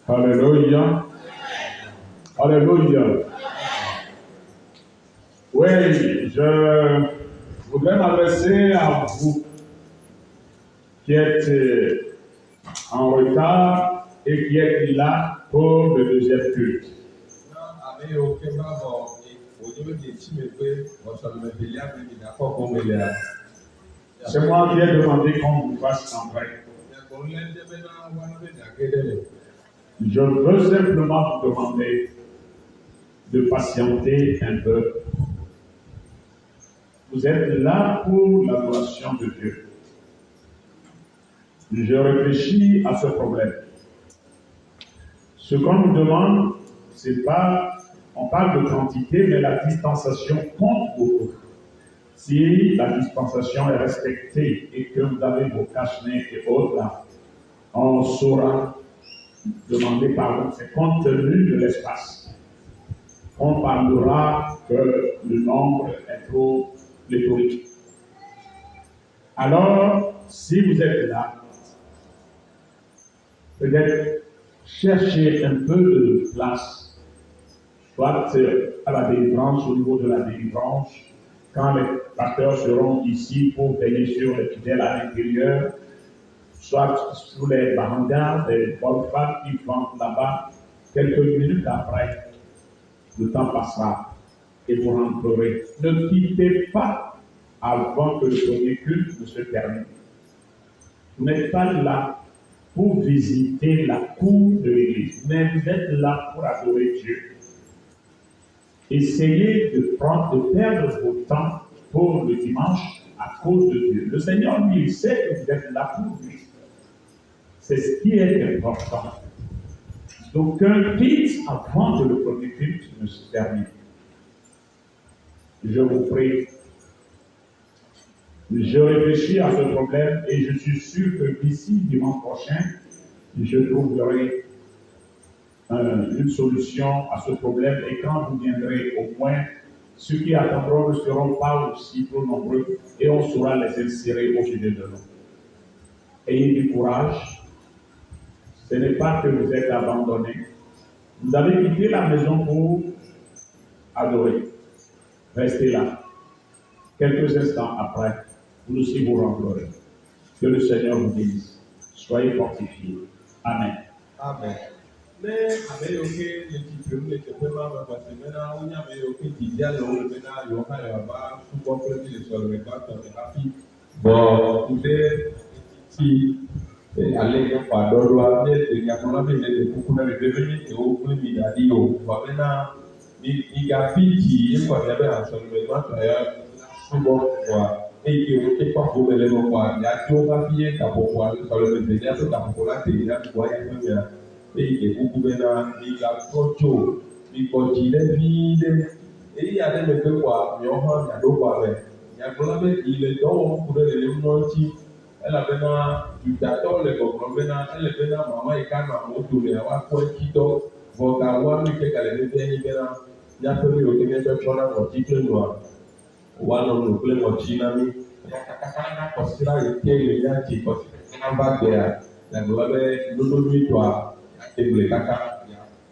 Alléluia. Alléluia. Oui, je voudrais m'adresser à vous qui êtes en retard et qui êtes là pour le deuxième culte. C'est moi qui ai demandé qu'on vous fasse entrer. Je veux simplement vous demander de patienter un peu. Vous êtes là pour l'adoration de Dieu. Je réfléchis à ce problème. Ce qu'on nous demande, c'est pas, on parle de quantité, mais la dispensation compte beaucoup. Si la dispensation est respectée et que vous avez vos cache-nez et autres là, on saura demander pardon. C'est compte tenu de l'espace. On parlera que le nombre est trop pléthorique. Alors, si vous êtes là, peut-être cherchez un peu de place, soit à la délivrance, au niveau de la délivrance, quand les pasteurs seront ici pour veiller sur les fidèles à l'intérieur, soit sous les barandas, des bonnes femmes qui vont là-bas, quelques minutes après, le temps passera et vous rentrerez. Ne quittez pas avant que le premier culte ne se termine. Vous n'êtes pas là pour visiter la cour de l'église, mais vous êtes là pour adorer Dieu. Essayez de perdre vos temps pour le dimanche à cause de Dieu. Le Seigneur, lui, il sait que vous êtes là pour lui. C'est ce qui est important. Donc, un quitte avant que le premier culte ne se termine. Je vous prie. Je réfléchis à ce problème et je suis sûr que d'ici dimanche prochain, je trouverai une solution à ce problème. Et quand vous viendrez, au moins, ceux qui attendront ne seront pas aussi trop nombreux et on saura les insérer au milieu de nous. Ayez du courage. Ce n'est pas que vous êtes abandonnés. Vous avez quitté la maison pour adorer. Restez là. Quelques instants après, vous aussi vous rentrerez. Que le Seigneur vous bénisse. Soyez fortifiés. Amen. Amen. Mais avec OK, les petits problèmes que peut pas parce que maintenant on y a avec OK qui dialogue maintenant il y aura là-bas souvent que les sur le pas dans la vie. Bon, vous êtes si allez que pas d'ordre il y a pas mal de beaucoup de revenus et au plus il a dit au maintenant il y a petit et quoi il y avait un sur le pas souvent quoi et qui est pas pour les mots quoi il y a tout papier qu'à pouvoir sur le média tout à pouvoir il y a quoi il y a et beaucoup maintenant il y a trop il faut dire vide et il y a des mecs quoi mais on a il y a d'autres quoi mais il y a quoi mais il est dans pour les montis elle a maintenant du d'accord les gars maintenant elle est maintenant maman et quand maman tout les avoir quoi qui donc vont avoir lui que qu'elle est maintenant il y a peu de qui vient faire la moitié noir one of the play mochinami kakakana kosira yake ya qui kosira there la globe dodo lui toi et kaka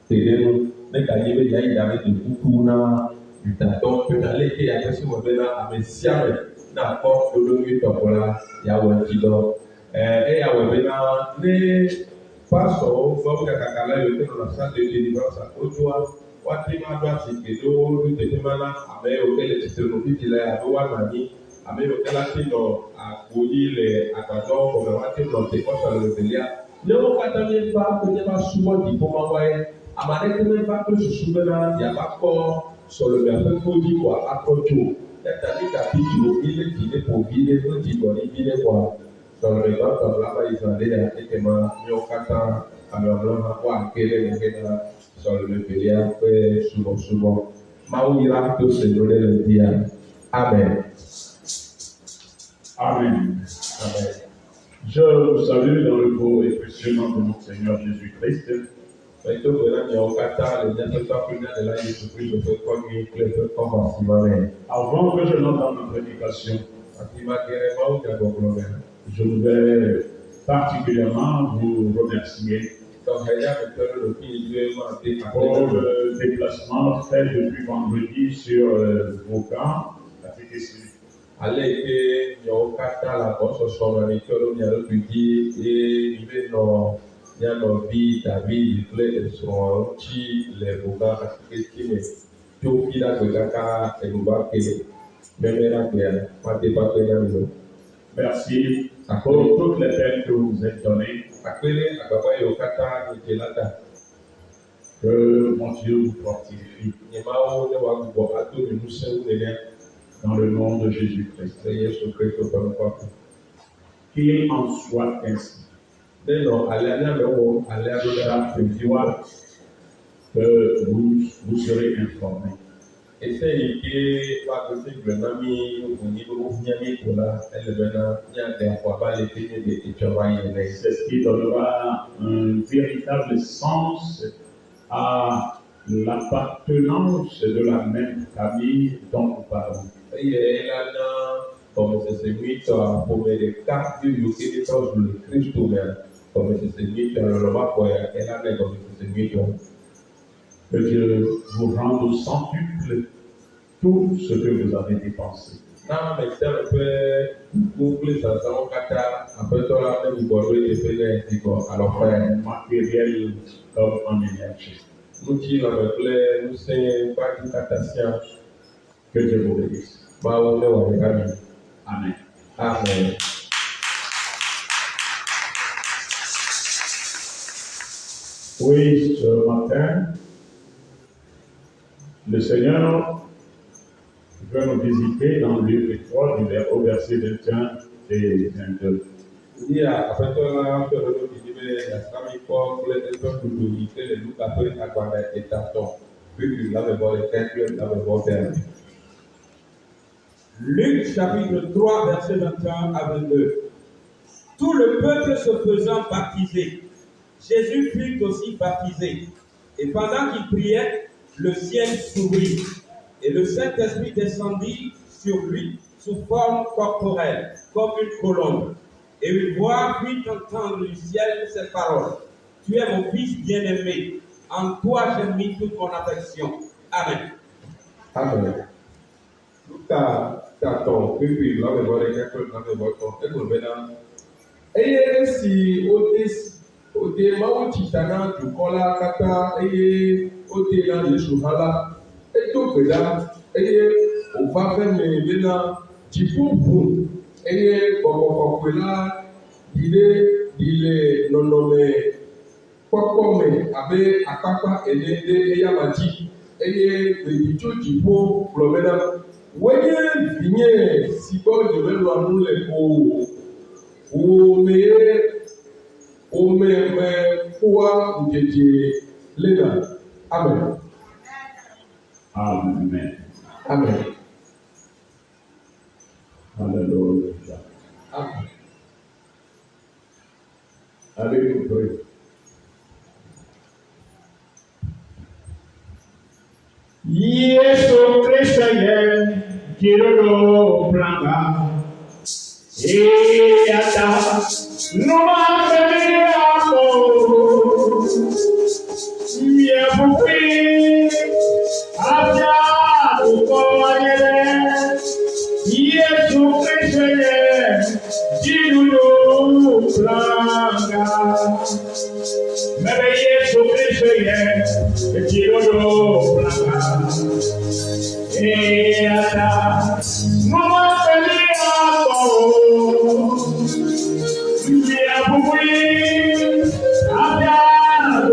terreno mais quand il y a il y avait du kukuna du taton que d'aller qui a reçu mon bena à messiah na porte dodo lui toi voilà ya wantido et ya webena ne paso faut que kakala yote dans la salle de délivrance à Ojoa watima doa sikedo lutetemana ame okele titerobi la adowa mani ame okela tino akoli le agbadɔ kɔmɛ wati nɔte kɔsɔ le velia ne wo katã mi va ko nye va subɔ di bɔma wɔye ame aɖeke mi va kple susu bena yava kɔ sɔlɔmia ƒe kpodzi koa akɔ tso eta mi gafi tso mi le di ne ƒo vi ne ƒe dzigɔ ni vi ne koa sɔlɔmɛ gbãtɔ la va yi zã ɖe ya ekema miwo katã ame ɔmlɔ hã kɔ ake ɖe ne ge na sɔlɔmɛ velia ƒe subɔsubɔ mawu yra to se do ɖe le dia amen. Amen. Amen. Je vous salue dans le beau et précieux nom de notre Seigneur Jésus-Christ. Avant que je n'entende ma prédication, je voudrais particulièrement vous remercier Pour le déplacement fait depuis vendredi sur Vaughan, la TTC. Ale ke nyawo kata la gbɔsɔsɔ me tso ɖo mia ɖokui dzi eye mi be nɔ mia nɔvi David kple esrɔ̃ ŋuti le Voga asike me tso fi la gbe kaka enugba ke meme la gbea mate va kpe na mi. Merci pour toutes les peines que vous êtes données. Akpele agbagba yiwo kata mi la ta. Que mon Dieu vous fortifie. Nyemawo ne wa gbɔ ato mi ŋusẽ nenea. Dans le nom de Jésus-Christ. Qu'il en soit ainsi. Que vous serez informés. C'est ce qui donnera un véritable sens à l'appartenance de la même famille dont nous parlons. Que Dieu vous rende au centuple tout ce que vous avez dépensé. En matériel comme en énergie. Que Dieu vous bénisse. Amen. Amen. Oui, ce matin, le Seigneur veut nous visiter dans le livre 3 au verset 21 et 22. Luc chapitre 3, verset 21 à 22. Tout le peuple se faisant baptiser, Jésus fut aussi baptisé. Et pendant qu'il priait, le ciel s'ouvrit, et le Saint-Esprit descendit sur lui sous forme corporelle, comme une colombe. Et une voix fit entendre du ciel ces paroles. Tu es mon fils bien-aimé, en toi j'ai mis toute mon affection. Amen. Amen. Tatɔ pépé la bɛ bɔ ɖe kɛkɛ la bɛ bɔ tɔ ego bɛ na eye esi wode mawu tsita na dukɔ la katã eye wode na Yesu hã la edo gbe ɖa eye wòva ƒe me bena dziƒo ʋu eye gbɔgbɔ kɔkɔe la ɖi le nɔnɔme kpɔkpɔ me abe akpakpa ene ɖe eyama dzi eye gbeɖi tso dziƒo gblɔ bena. Wòye vinye si gbɔ dzemelu anu le wòme kpoa ŋudzedze lena. Amen. Amen. Amen. Alléluia. Amen. Allez, nous prions. Yesu Kristo ye kirolo planga e ata numa beriamo mia bupi aja ukoyele Yesu Kristo ye kirolo planga mere Yesu Kristo ye kirolo planga e ata numa beriamo mia bupi aja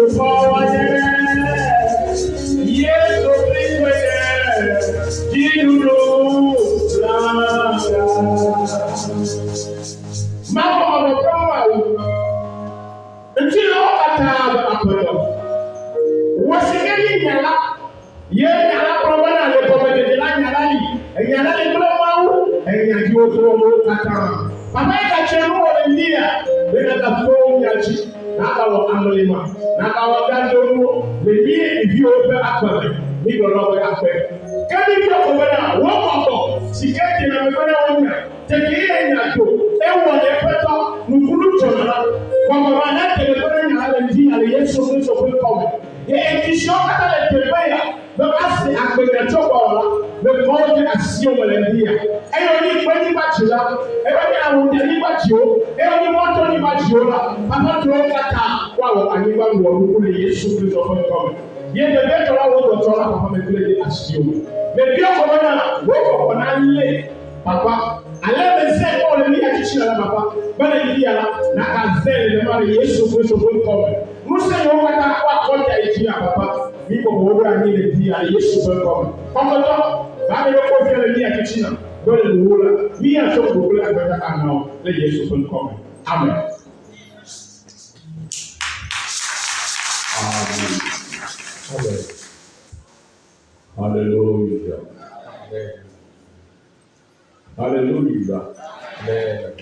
ukoyele Yesu Kristo ye kirolo planga Mamma of the power until all that time apple. Was it any yala? Yea, yala probana le pomade de la yalali, and yala de blow, and you go kata. Papa kachemu olendia, bena kafo yachi, nakawa amolima, nakawa gando, the year if you open aqua, we go over aqua. Can you talk over now? Walk up, she can't in a better take it in your ewa ne peta nukulu chona kwa mama yake ne peta ni hali ndi hali Yesu Kristo ƒe kɔme. Ye etisiwo katã le teƒe ya be asi agbedetɔbɔ la le kɔwo de asiwo me le fi ya. Eye wonye kpenyigbadziwo, eye wonye awunyanyigbadziwo, eye wonye mɔtɔnyigbadziwo la, papatɔwo katã woawɔ anyigba wɔnuku le Yesu Kristo ƒe kɔme. Ye ɖevietɔ la wo dɔtɔ la papa me kple de asiwo. Ɖeviwo kɔme na wo kɔkɔ na lé papa. Ale be zɛ kɔ le mi atitsi la papa. Bene yi ya la naka zɛ le ma le Yesu Kristo ƒe kɔme. Ŋusẽ yiwo katã kɔ akɔta yi dzi ya papa. Mi kɔkɔ wo anyi le fi ya le Yesu ƒe kɔme. Kɔkɔtɔ ba mi ɖe kɔ fia le mi atitsi na. Bene wo la mi atsɔ gbogbo la gbɛdza anɔ le Yesu ƒe kɔme. Amen. Amen. Amen. Alléluia. Amen. Alléluia. Amen.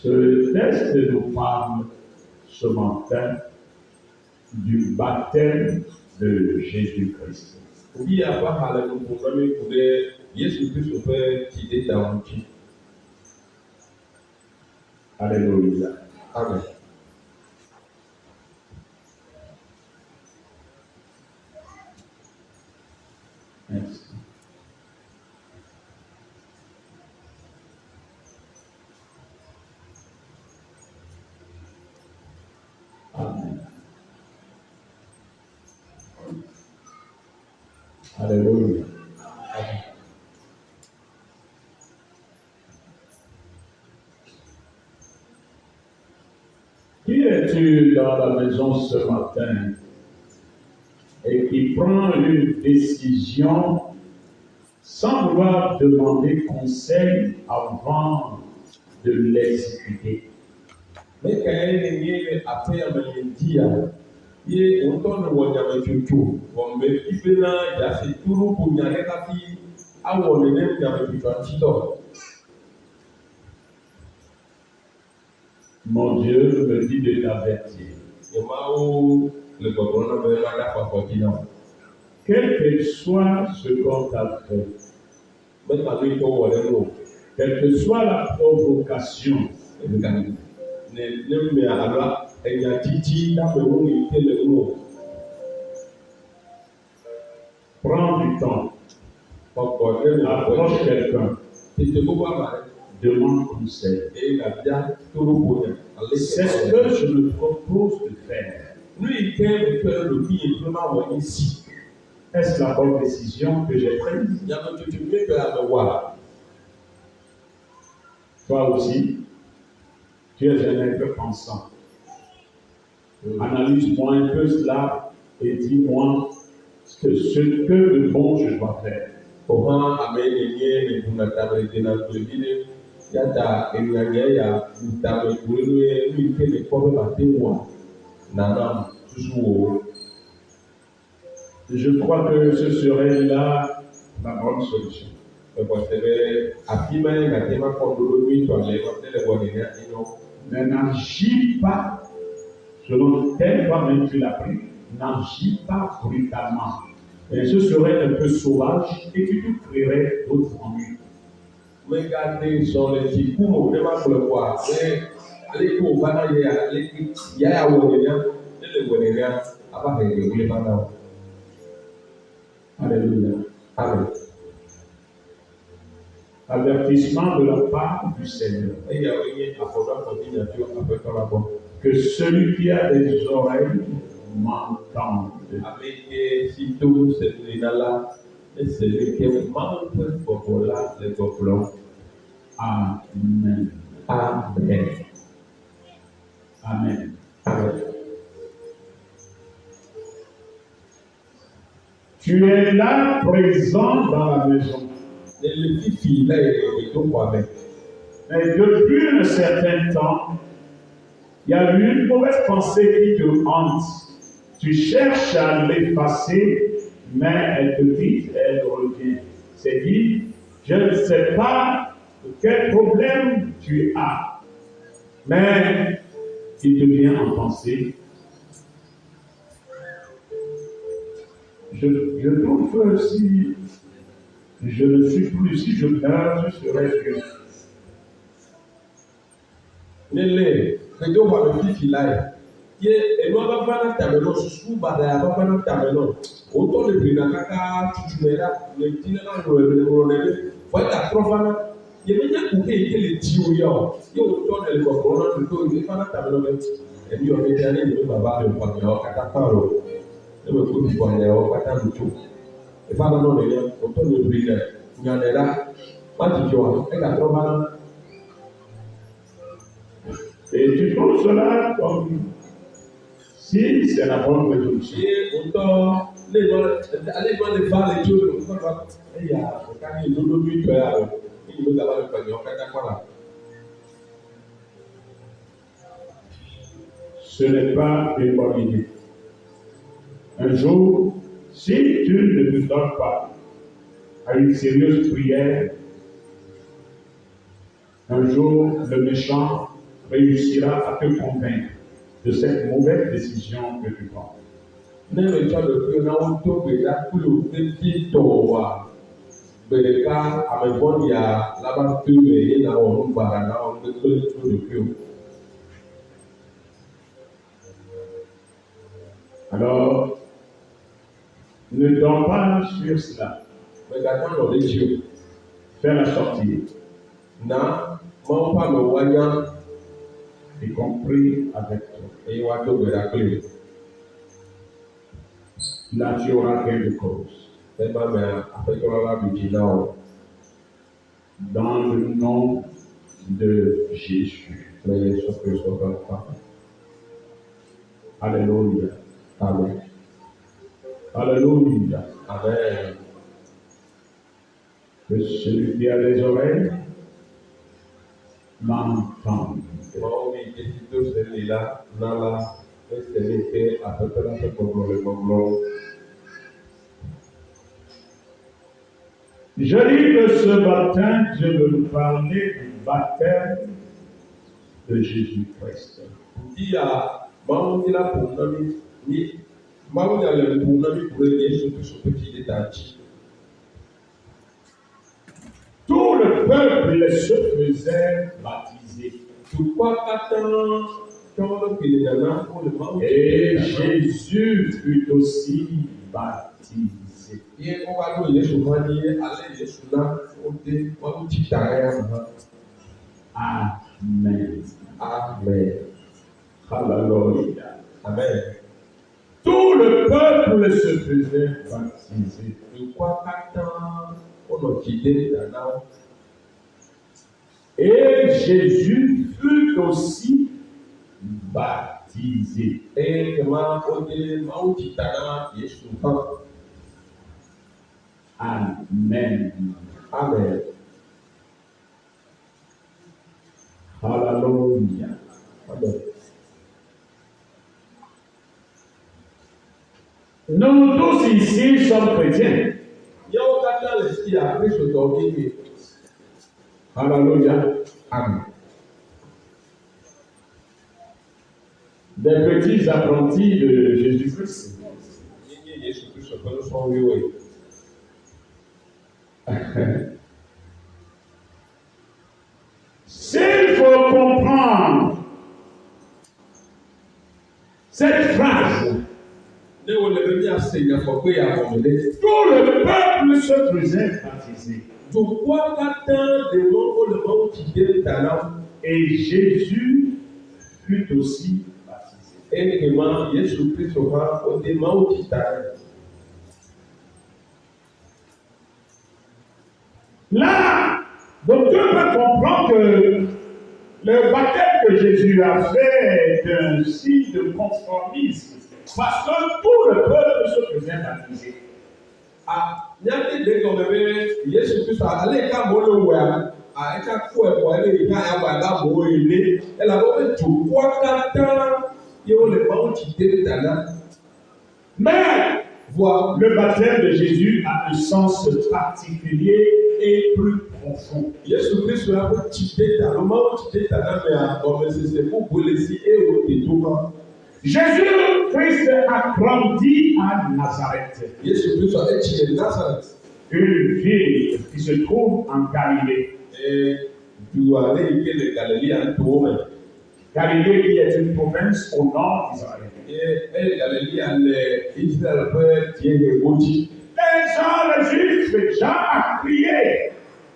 Ce texte nous parle ce matin du baptême de Jésus-Christ. Obi aba ha le nuƒo ƒe mi ku ɖe Yesu Kristo ƒe tsideta ŋuti. Alléluia. Amen. Merci. Amen. Alléluia. Qui es-tu dans la maison ce matin et qui prend une décision sans vouloir demander conseil avant de l'exécuter? Me kae ne nye le aƒea me le di ya, ye wotɔ ne wɔ nyametsotso, wɔme fi bena yase turu ko nya ɖe hafi awɔ nenem nyametsotsoa ŋutitɔ. Mon Dieu me dit de t'avertir. Nyemawo le gbɔgblɔm na be maɖe afɔfɔ dzi na wo. Quel que soit ce qu'on t'a fait, Meta nu yi ke wɔ ɖe ŋu o. quelle que soit la provocation, Ne me alo enya titi ɖamewo yi ke le ŋu o. prends du temps, Xɔxɔ ɖe le approche quelqu'un, tete gbogbo ama ɖe. demande conseil. Eye gabia toro ko nya. C'est ce que je me propose de faire. Nu yi ke me ƒe ɖomi yi ƒe ma wɔ nye si. Est-ce la bonne décision que j'ai prise? Nyametsotso mi ke ame wɔa. Toi aussi, tu es un être pensant. Analyse-moi un peu cela et dis-moi ce que de bon je dois faire. Ɔhã ame nenye ne buna tame dena gbevi ne yata enyanya ya tame gbe nu ye nu yi ke ne kpɔ be mate ŋua nanam susu wo. Je crois que ce serait là la bonne solution. Exɔse be afi ma ye gate ma kɔ ɖoɖo nyuitɔ le ne le wɔ nenia enyo. Mais n'agis pas selon tel toi-même tu l'as pris. N'agis pas brutalement. Et ce serait un peu sauvage et tu te créerais d'autres ennuis. Megade zɔ le tsi kum o ne ma gblɔ kɔa be aleke wo vana ye aleke ya ya wɔ nenia ne le wɔ nenia ava he gbegble ma na o. Alléluia. Amen. Avertissement de la part du Seigneur. Eyawo nye afɔɖoafɔti nyatso aƒetɔ la gbɔ. Que celui qui a des oreilles m'entende. Ame ke si to senu na la ese nu ke Mawu ƒe gbɔgbɔ la le gbɔgblɔm. Amen. Amen. Amen. Amen. Tu es là présent dans la maison. Ne le fifi la ye edo xɔa me. Mais depuis un certain temps, il y a eu une mauvaise pensée qui te hante. Tu cherches à l'effacer, mais elle te quitte et elle revient. C'est dit, je ne sais pas quel problème tu as, mais il te vient en pensée. Je trouve que si je ne suis plus, si je meurs, je serai Dieu. Ne le edo xɔa me fifi la ye ye enua baba na tamelo susu bada ya baba na tamelo oto le brina kaka tutumera le tina na ro le wata profana ye menya ku ke le tiwo yo ye oto le ko corona to ye fana tamelo be emi o be dani le baba le kwa yo kata paro e be ku kwa yo kata lutu e fana no le oto le brina nyanera mati jo e ka profana. Et tu trouves cela comme si c'est la bonne résolution. Ce n'est pas une bonne idée. Un jour, si tu ne te donnes pas à une sérieuse prière, un jour, le méchant réussira à te convaincre de cette mauvaise décision que tu prends. Alors, ne donne pas sur cela. Fais la sortie. Y compris avec toi. Là, tu auras gain de cause. Dans le nom de Jésus. Alléluia. Amen. Alléluia. Amen. Que celui qui a les oreilles m'entende. Je dis que ce matin, je veux vous parler du baptême de Jésus-Christ. Tout le peuple se faisait baptiser. Et Jésus fut aussi baptisé. Amen. Amen. Alléluia. Amen. Tout le peuple se faisait baptiser. Et Jésus fut aussi baptisé. Amen. Amen. Alléluia. Amen. Nous tous ici sommes chrétiens. Alléluia. Amen. Des petits apprentis de Jésus-Christ. S'il faut comprendre cette phrase, tout le peuple se faisait baptiser. Et Jésus fut aussi baptisé. Là, donc on peut comprendre que le baptême que Jésus a fait est un signe de conformisme. Parce que tout le peuple se faisait baptiser. Mais le baptême de Jésus a un sens particulier et plus profond. Jésus-Christ a grandi à Nazareth, une ville qui se trouve en Galilée. Galilée qui est une province au nord d'Israël. Et Galilée allait Israël peut tirer les outils. Les gens, les Juifs, Jean a crié.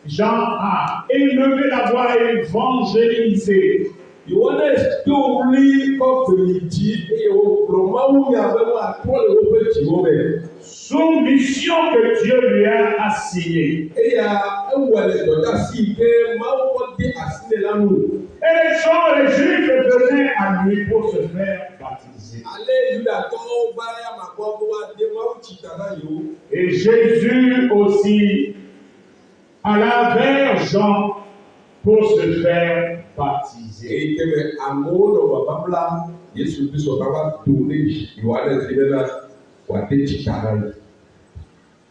Jean a élevé la voix et évangélisé. Yohanes tó rí kọ́fìlìtì ìrọ̀máwó ní abẹ́wò àtúwọ̀lẹ̀ wọ́n fẹ́ tì wọ́n bẹ̀. Son mission que Dieu lui a assignée. Eya ewọlẹ̀ dọ̀dá sí ike máa wọ́n dé àsìlẹ̀ lánàá. Et les gens, les Juifs venaient à lui pour se faire baptiser. Alẹ́ Yuda tó báyà máa gbọ́ bó wá dé máa ń tì tàbá yòó. Et Jésus aussi alla vers Jean pour se faire baptiser. Èyí kẹ́mẹ́ àmọ́ lọ bàbá bla Yéṣu Kristo bàbá tó lé Yohanes yẹn náà wà dé tì tàbá yìí.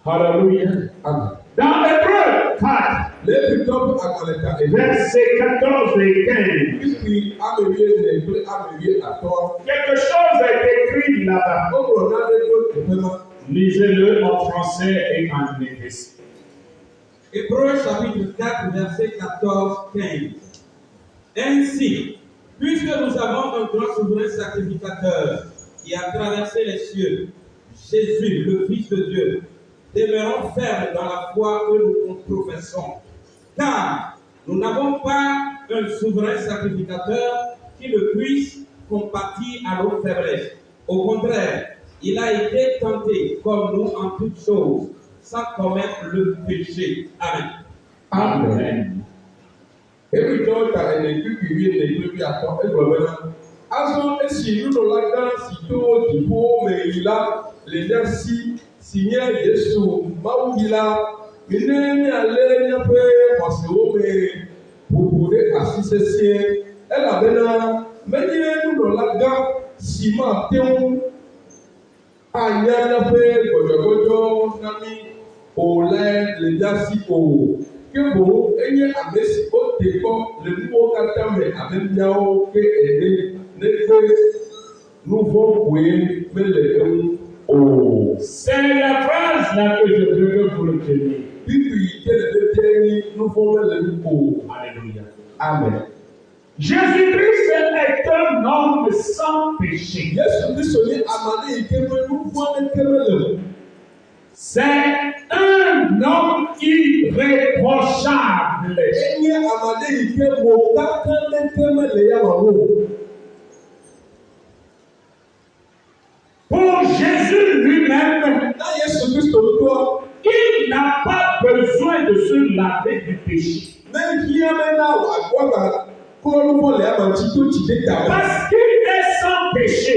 Alléluia. Amen. Dans Hébreux 4, Lẹ́yìn tó àgbàlẹ̀ta ẹ̀dá. versets 14 et 15, Fífi amèwé ní ẹgbẹ́ amèwé àtọ́. quelque chose est écrit là-bas. Ó rọ̀ náà lẹ́gbẹ́ ìfẹ́ máa. Lisez-le en français et en hébreu. Hébreux chapitre 4, verset 14-15. Ainsi, puisque nous avons un grand souverain sacrificateur qui a traversé les cieux, Jésus, le Fils de Dieu, demeurons fermes dans la foi que nous professons. Car nous n'avons pas un souverain sacrificateur qui ne puisse compatir à nos faiblesses. Au contraire, il a été tenté comme nous en toutes choses, sans commettre le péché. Amen. Amen. Ebi tó ta ẹni pípì wí ẹni pípì àtọ ẹgbẹ̀rún náà. Azọ esi nínú lágbá si tó dìbò mẹ́yìlá lè dá si nyẹ Yéṣu máwù yìí la. Mìíràn ní alẹ́ ní pé ọ̀sẹ̀ wo mẹ́ gbogbo dé àṣìṣẹ́ṣẹ́. Ẹ làbẹ́ náà mẹ́yìlá nínú lágbá si máa tẹ́wọ́. Ànyá ní pé gbọ̀dọ̀gbọ̀dọ̀ námi òòlẹ̀ lè dá sí òwò. Kebo enye amesi o te kɔ le nuwo katã me abe miawo ke ene ne ƒe nuvɔ koe mele eŋu o. C'est la phrase là que je veux que vous reteniez. Bibi ke le tete ni nuvɔ mele nu o. Alléluia. Amen. Jésus-Christ est un homme sans péché. Yesu Kristo ni amane yi ke me nuvɔ ne ke mele. C'est un homme irréprochable. Enye amane yi ke mo katã ne ke mele ya ma wo. Pour Jésus lui-même, Na Yesu Kristo tɔ. il n'a pas besoin de se laver du péché. Mẹ́rin mẹ́ta wà gbọ́dọ̀ kúrọ́lùbọ̀ lẹ́ àmà tí tó ti dé tà. Parce qu'il est sans péché.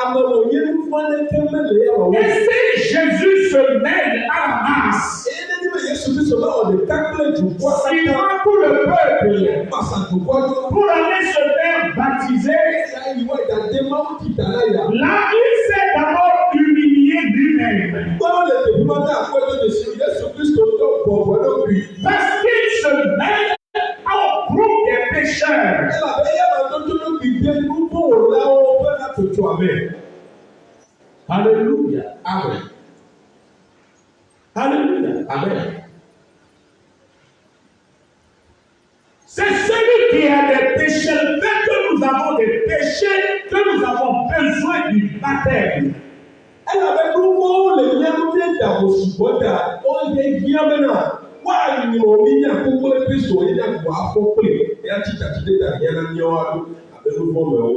Àmọ̀ òye ń fọ́n ní kẹ́mẹ́lẹ̀ yà wọ̀. Et si Jésus se mêle à la masse, Èyí ní bẹ́ẹ̀ Yéṣu Kristo náà wọ̀ ní kápẹ́lẹ̀ jù kọ́ il va pour le peuple, pàṣà jù kọ́ jù. pour aller se faire baptiser. Ẹ̀yà ìwọ ìdàdé máa ń kìtà láyà. Là, il s'est d'abord humilié lui-même. Gbọ́dọ̀ lè tẹ̀lé máa dá àpẹẹrẹ lè ṣe Yéṣu Kristo tó bọ̀ wọ́n bì. Parce qu'il se mêle au groupe des pécheurs. Ẹ làbẹ́ yẹ́ máa tó tó lóbi dé gbogbo òòlà ó fẹ́ láti tó àmẹ́. Alléluia. Amen. Alléluia. Amen. C'est celui qui a des péchés. Le fait que nous avons des péchés, que nous avons besoin du baptême. Ẹ làbẹ́ gbogbo lè yẹ kó dé dàbò ṣùgbọ́n dà ó yẹ yíyá mẹ́ náà. Wá ní omi ní àkókò Kristo yẹn ní àgbà afọ́pẹ́ yẹn ti tàkìdé dà yẹn náà ní ọ́ abẹ́lú fọ́ọ̀mù ẹ̀ o.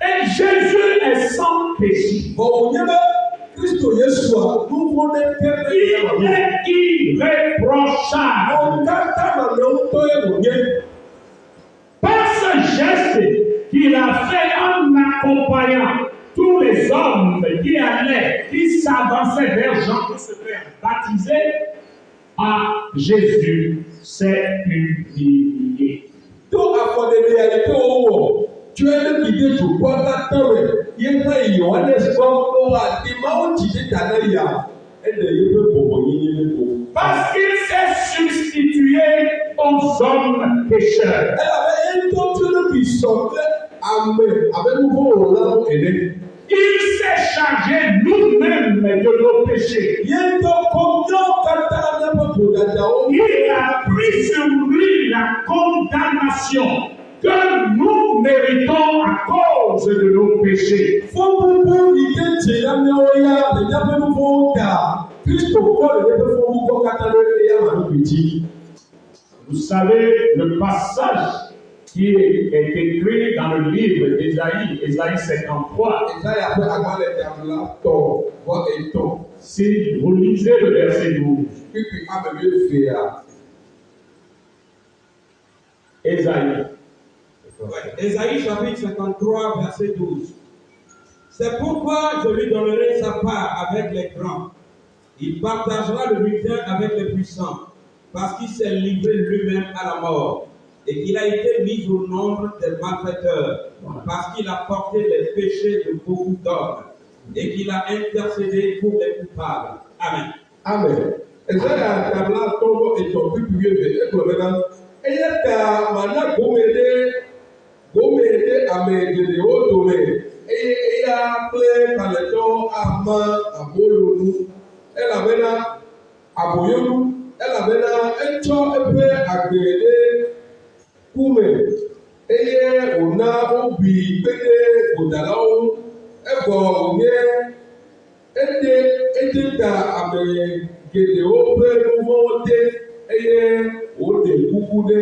Et Jésus est sans péché. Ọ̀hún yẹn bẹ́ Kristo Yéṣu à ló wọ́n ní kẹ́kẹ́ Il yẹn wà. est irréprochable. Ọ̀gá tábà ní ohun tó yẹ wò yẹn. Par ce geste qu'il a fait en accompagnant tous les hommes qui allaient, qui s'avançaient vers Jean pour se faire baptiser, Jésus s'est humilié. Tó àfọ̀dẹ̀dẹ̀ yẹn tó wọ̀ tí wọ́n lé kìdé tó kọ́ látọ̀ rẹ̀ yẹn ká ìyọ̀ wọn lé sọ ọ́ wà ní máa ń jìdí dáná yà ẹ̀ lè yẹ pé bọ̀bọ̀ yín ní ilé kò. Parce qu'il s'est substitué aux hommes pécheurs. Ẹ làbẹ́ yẹn tó tó ló bì sọ̀tẹ́ àmì àbẹ́nufọ́ wò lánàá ẹ̀dẹ́. Il s'est chargé nous-mêmes de nos péchés. Yẹn tó kọ́ yọ kàtà lẹ́pọ̀ tó dàda ó. Il a pris sur lui la condamnation que nous méritons à cause de nos péchés. Vous savez, le passage qui est écrit dans le livre d'Ésaïe, Ésaïe 53, si vous lisez le verset 12, Ésaïe. Ésaïe chapitre 53, verset 12. C'est pourquoi je lui donnerai sa part avec les grands. Il partagera le butin avec les puissants, parce qu'il s'est livré lui-même à la mort, et qu'il a été mis au nombre des malfaiteurs, parce qu'il a porté les péchés de beaucoup d'hommes, et qu'il a intercédé pour les coupables. Amen. Amen. Gomede amegede otome eya ple kaleto ama abolonu elabena aboyonu elabena echo ebe agbede kume eye ona obi gbede odalawo ego onye ededa amegede obe numote eye ode kukude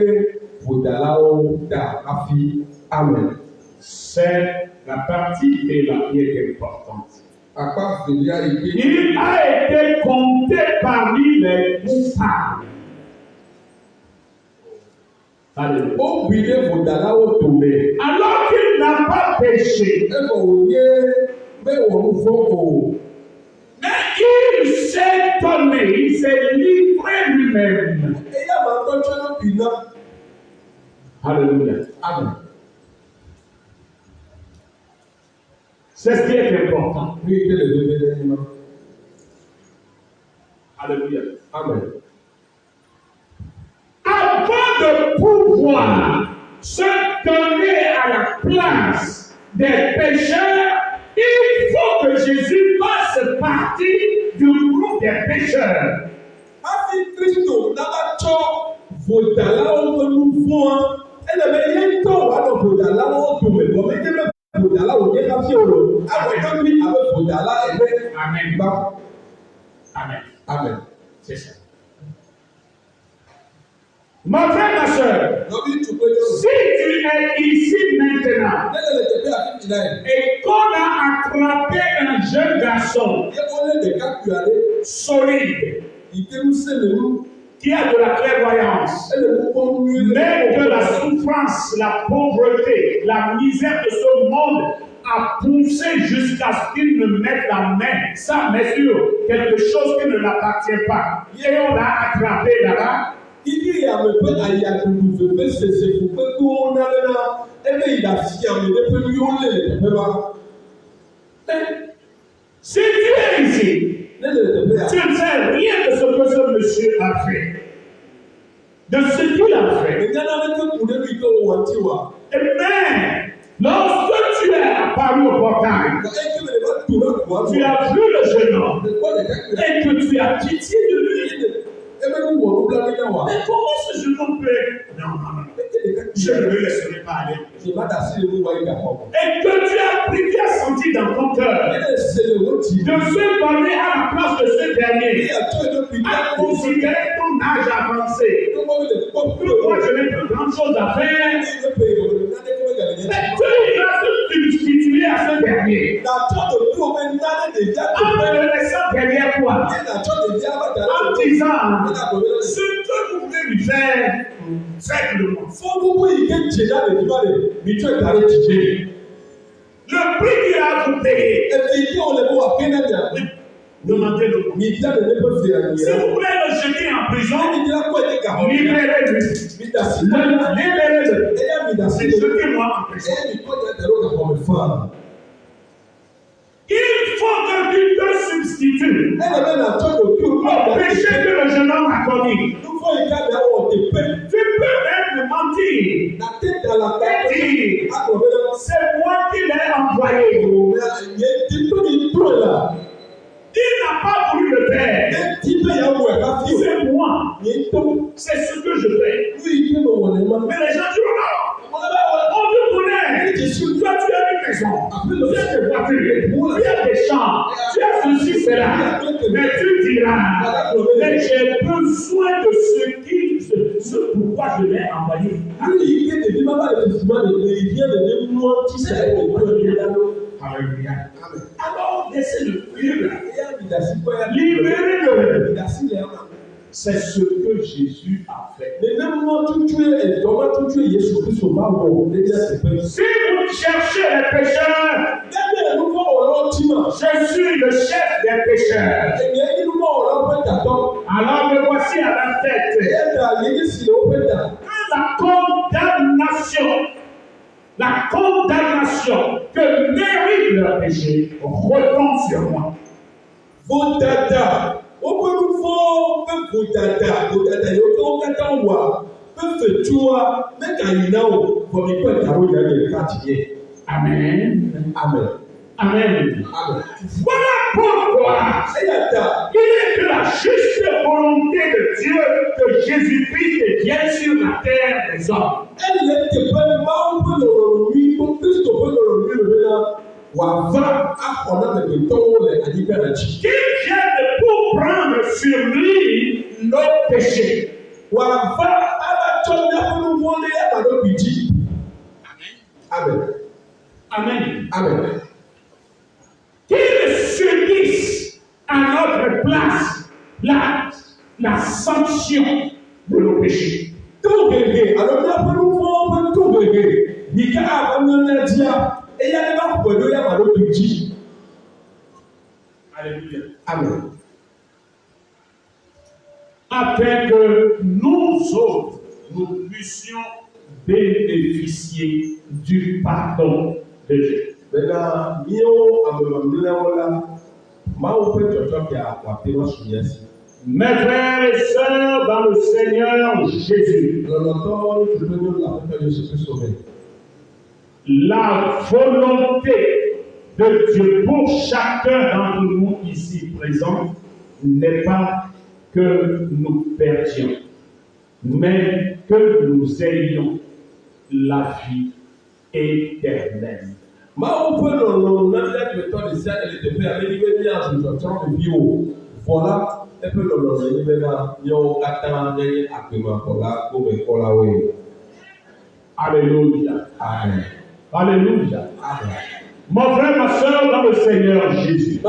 odalawo da afi. Amen. C'est la partie qui est importante. Il a été compté parmi les coupables. Alléluia. Alors qu'il n'a pas péché, mais il s'est donné, il s'est livré lui-même. Alléluia. Amen. C'est ce qui est important. Alléluia. Amen. Avant de pouvoir se donner à la place des pécheurs, il faut que Jésus fasse partie du groupe des pécheurs. Amen. Amen. Amen. C'est ça. Ma frère, ma soeur, si tu es ici maintenant et qu'on a attrapé un jeune garçon solide, qui a de la clairvoyance, mais que la souffrance, la pauvreté, la misère de ce monde a poussé jusqu'à ce qu'il ne mette la main, sa main sur quelque chose qui ne l'appartient pas. Et on l'a attrapé là-bas. Si tu es ici, tu ne sais rien de ce que ce monsieur a fait. De ce qu'il a fait. Mais, lorsque tu es apparu au portail, tu as vu le jeune homme et que tu as pitié de lui. Mais comment ce jeune homme peut... Non. Je ne le laisserai pas aller. Et que tu as senti dans ton cœur de se donner à la place de ce dernier, à considérer ton âge avancé. Pourquoi je n'ai plus grand chose à faire? Mais tu iras se substituer à ce dernier. En le laissant derrière toi. En disant, ce que vous voulez lui faire, faites-le-moi. Le prix qu'il a à vous payer. Demandez-le. Si vous voulez le jeter en prison, libérez-le. Libérez-le. C'est jetez-moi en prison. Il faut que tu te substitues au péché que le jeune homme a commis. Tu peux même mentir. Et dire, c'est moi qui l'ai envoyé. Il n'a pas voulu le faire. C'est moi. C'est ce que je fais. Mais les gens disent non. On te connaît. cela. Mais tu diras, mais j'ai besoin de ce pourquoi je l'ai envoyé. Alléluia. Alors, laissez-le vivre. Libérez-le. C'est ce que Jésus a fait. Si vous cherchez les pécheurs, je suis le chef des pécheurs. Alors me voici à la tête. La condamnation que mérite leur péché retombe sur moi. Amen. Amen. Amen. Voilà pourquoi il est de la juste volonté de Dieu que Jésus-Christ vienne sur la terre des hommes. Qu'il vienne pour prendre sur lui nos péchés. Amen. Amen. Amen. Qu'il subisse à notre place la sanction de nos péchés. Alléluia. Amen. Afin que nous autres, nous puissions bénéficier du pardon de Dieu. Mes frères et sœurs dans le Seigneur Jésus, la volonté de Dieu pour chacun d'entre nous ici présents n'est pas que nous perdions, mais que nous ayons la vie éternelle. Alléluia. Amen. Alléluia. Amen. Mon frère, ma soeur dans le Seigneur Jésus,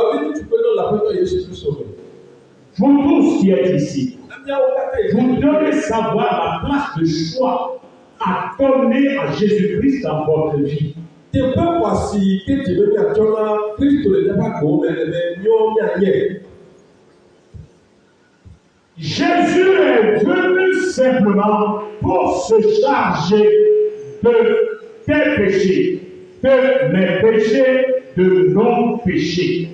vous tous qui êtes ici, vous devez savoir la place de choix à donner à Jésus-Christ dans votre vie. Jésus est venu simplement pour se charger de tes péchés, de mes péchés, de nos péchés.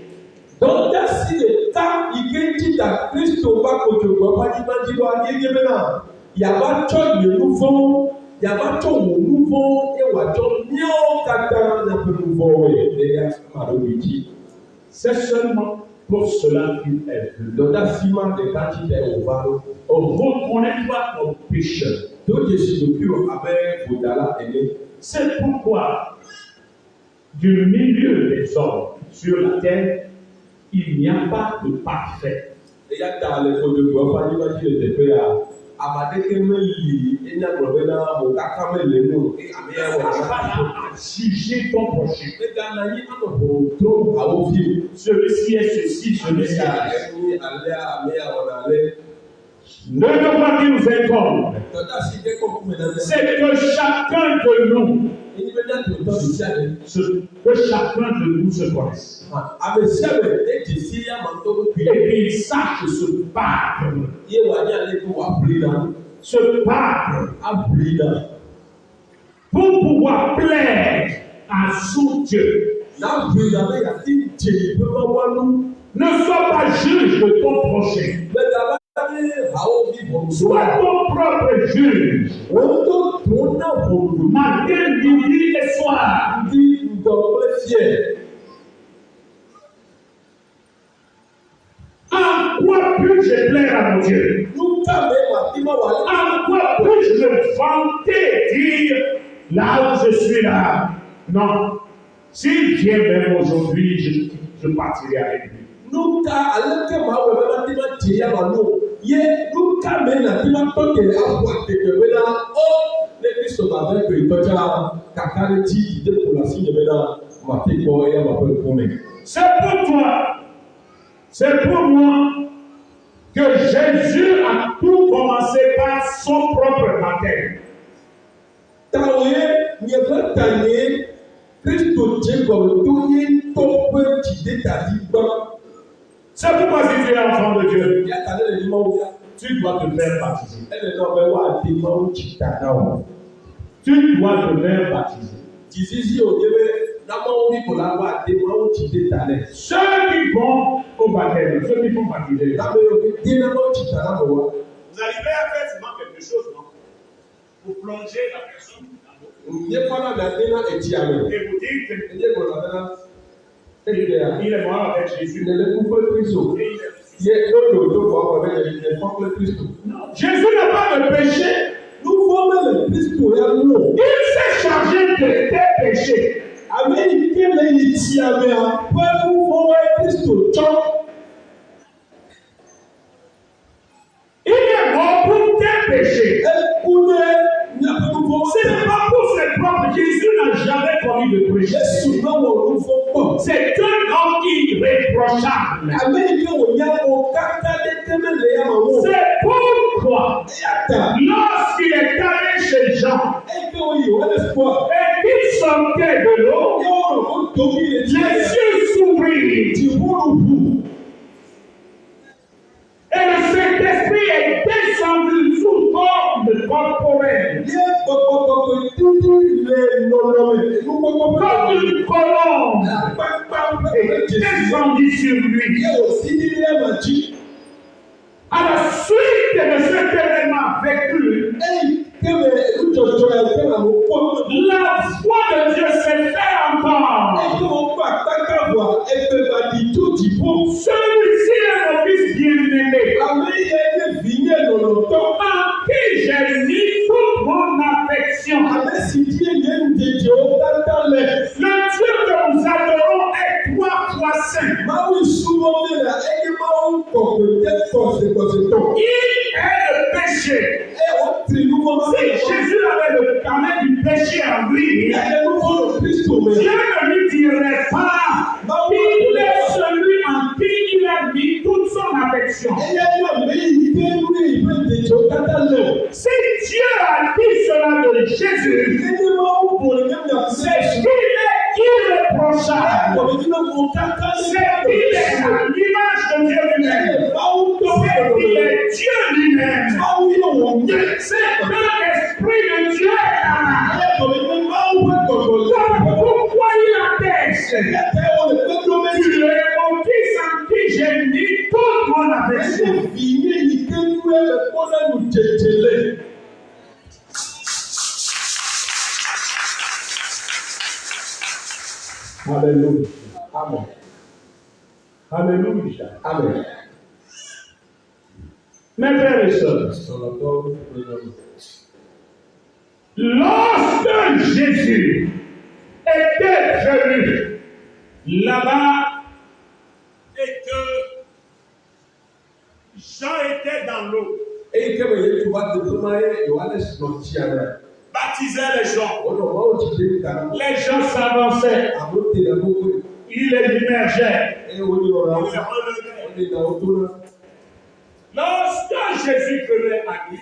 Donc, si le temps il à Christo va il y a pas de nouveau, il y a pas de nouveau, et on c'est seulement pour cela qu'il est venu. Donc, reconnais-toi comme pécheur. C'est pourquoi, du milieu des hommes sur la terre, il n'y a pas de parfait. Juger ton prochain. Celui-ci est ceci, celui-ci est ne devons pas qu'il nous incombe. C'est que chacun de nous, se connaisse. Et qu'il sache se battre. Se battre. Pour pouvoir plaire à son Dieu. Ne sois pas juge de ton prochain. Sois ton propre juge. Matin, midi et soir. En quoi puis-je plaire à mon Dieu? En quoi puis-je me vanter, dire là où je suis là? Non. S'il vient même aujourd'hui, je partirai avec lui. nuka aleke ma wo bena ti ma tie ya ma no ye nuka me na ti ma to ke apo teke bena o ne Kristo ma be pe to ja kakare ti de pour la signe bena ma te ko ya ma pe ko me. C'est pour toi, c'est pour moi que Jésus a tout commencé par son propre baptême. Taoye nye be tanye Kristo Jacob to ye to pe ti de ta di ba. C'est pourquoi si tu es enfant de Dieu, Ya ta le ni ma wo ya. tu dois te faire baptiser. Elle est là wa ti ma wo ti ta na o. Tu dois te faire baptiser. Dizizi o debe na ma wo bi ko la wa ti ma wo ti de ta le. Ceux qui vont au baptême, ceux qui font baptiser, Na me yo bi de na ma wo ti ta na mo wa. vous arrivez à faire souvent quelque chose, non? Vous plongez la personne dans l'eau Nye pa na me de na e ti ame. et vous dites qu'il Nye ko na na est mort avec Jésus. ne le coupe Kristo. Et il est ressuscité. Ye do do ko ko be ne fok le Kristo. Non, Jésus n'a pas de péché. Nous formons le Kristo ya no. Il s'est chargé de tes péchés. Ame ke le yi ti ame a pa nous formons Kristo cho. Il est mort pour tes péchés. E kune nya pa nous formons. Ce n'est pas pour ses propres. Jésus n'a jamais commis de péché. Yesu na wo nous formons. C'est un homme irréprochable. Ame ke wo nya o kaka de teme le ya ma wo. C'est pourquoi, Yata. lorsqu'il est allé chez Jean E ke wo yi o espoir. et qu'il sortait de l'eau, Yo o tobi e ti. les yeux s'ouvrirent Ti wo lu. et le Saint-Esprit est descendu sous forme corporelle, Ye pọpọpọpọ títí le lọlọmẹ. Nous comme pọpọpọpọ. une colombe, Pàápàá et descendit sur lui. Ye o si ní ilé ma jí. À la suite de cet événement vécu, Ẹyìn kébè ìjọjọ ẹgbẹ́ àwọn pọ́nmọ́. la voix de Dieu s'est fait entendre. Ẹgbẹ́ wọn gbà kákàbọ̀ ẹgbẹ́ bàdí tó dìbò. Celui-ci est mon fils bien-aimé, Àmì yẹ ilé fìyẹ́ lọ̀lọ̀tọ̀. en qui j'ai mis toute mon affection. Àmì sì díẹ̀ yẹn ń dèjì ó dáadáa lẹ̀. Le Dieu que nous adorons est 3 fois saint. Máa ń súnmọ́ mẹ́ra ẹni máa ń pọ̀ pé tẹ́ kọ̀sẹ̀kọ̀sẹ̀ tọ̀. Il est le péché. Ẹ ò tìlú wọn Si Jésus avait le carnet du péché en lui, Ẹ̀jẹ̀ ló fọ́nà Kristo Dieu mẹ́ra. ne lui dirait pas qu'il est celui en qui il a mis toute son affection. Ẹyẹ náà méjì dé ní ìwé ìdèjì ó dáadáa lẹ̀. Si Dieu a dit cela de Jésus, Ẹni máa ń bọ̀ ní ẹ̀mí c'est àfẹ́sẹ̀. qu'il est irréprochable. Ọ̀rọ̀ yìí náà kò káká C'est qu'il est à l'image de Dieu lui-même. C'est qu'il est Dieu lui-même. C'est que l'Esprit de Dieu est là. Donc, pourquoi il atteste? Tu es mon fils en qui j'ai mis toute mon affection. Alléluia. Amen. Alléluia. Amen. Mes frères et sœurs, lorsque Jésus était venu là-bas et que Jean était dans l'eau, baptisait les gens, les gens s'avançaient, il les immergeait, il les relevait. Lorsque Jésus venait à lui,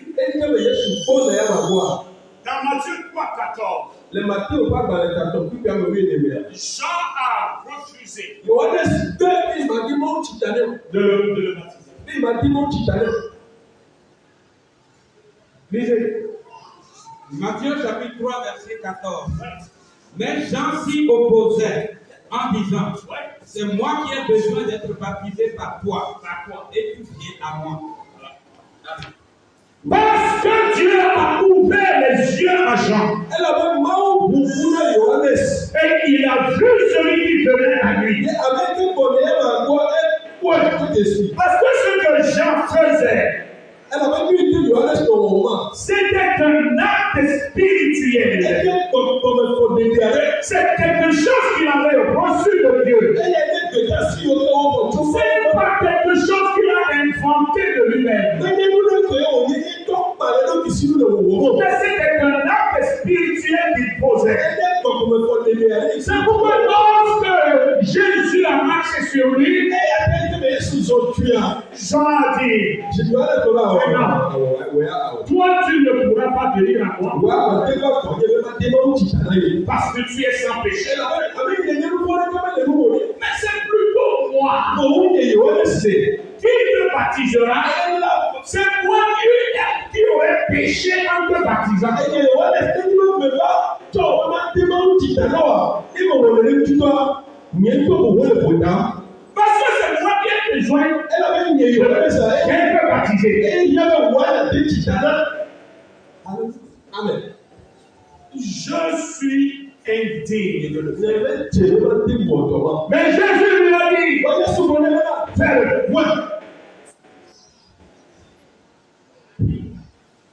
dans Matthieu 3,14, Jean a refusé de le baptiser. Lisez. Matthieu chapitre 3, verset 14. Mais Jean s'y opposait en disant, c'est moi qui ai besoin d'être baptisé par toi, et tu viens à moi. Parce que Dieu a ouvert les yeux à Jean. Et il a vu celui qui venait à lui. Parce que ce que Jean faisait, c'était un acte spirituel. C'est quelque chose qu'il avait reçu de Dieu. C'est ici nous le voyons. Mais c'était un acte spirituel qu'il posait. C'est C'est pourquoi lorsque Jésus a marché sur lui, Jean a dit, toi tu ne pourras pas venir à moi parce que tu es sans péché. Mais c'est plutôt moi qui te baptisera. C'est moi qui aurais péché en te baptisant. Parce que c'est moi qui ai besoin d'être baptisé. Amen. Je suis indigne de le faire. Amen. Mais Jésus lui a dit, fais-le.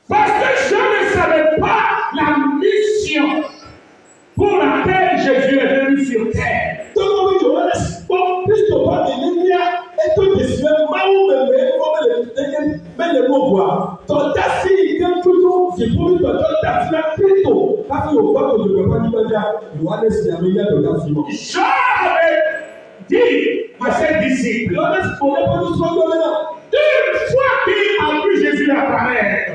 Parce que je ne savais pas la mission pour laquelle Jésus est venu sur terre. Jean avait dit à ses disciples, une fois qu'il a vu Jésus apparaître,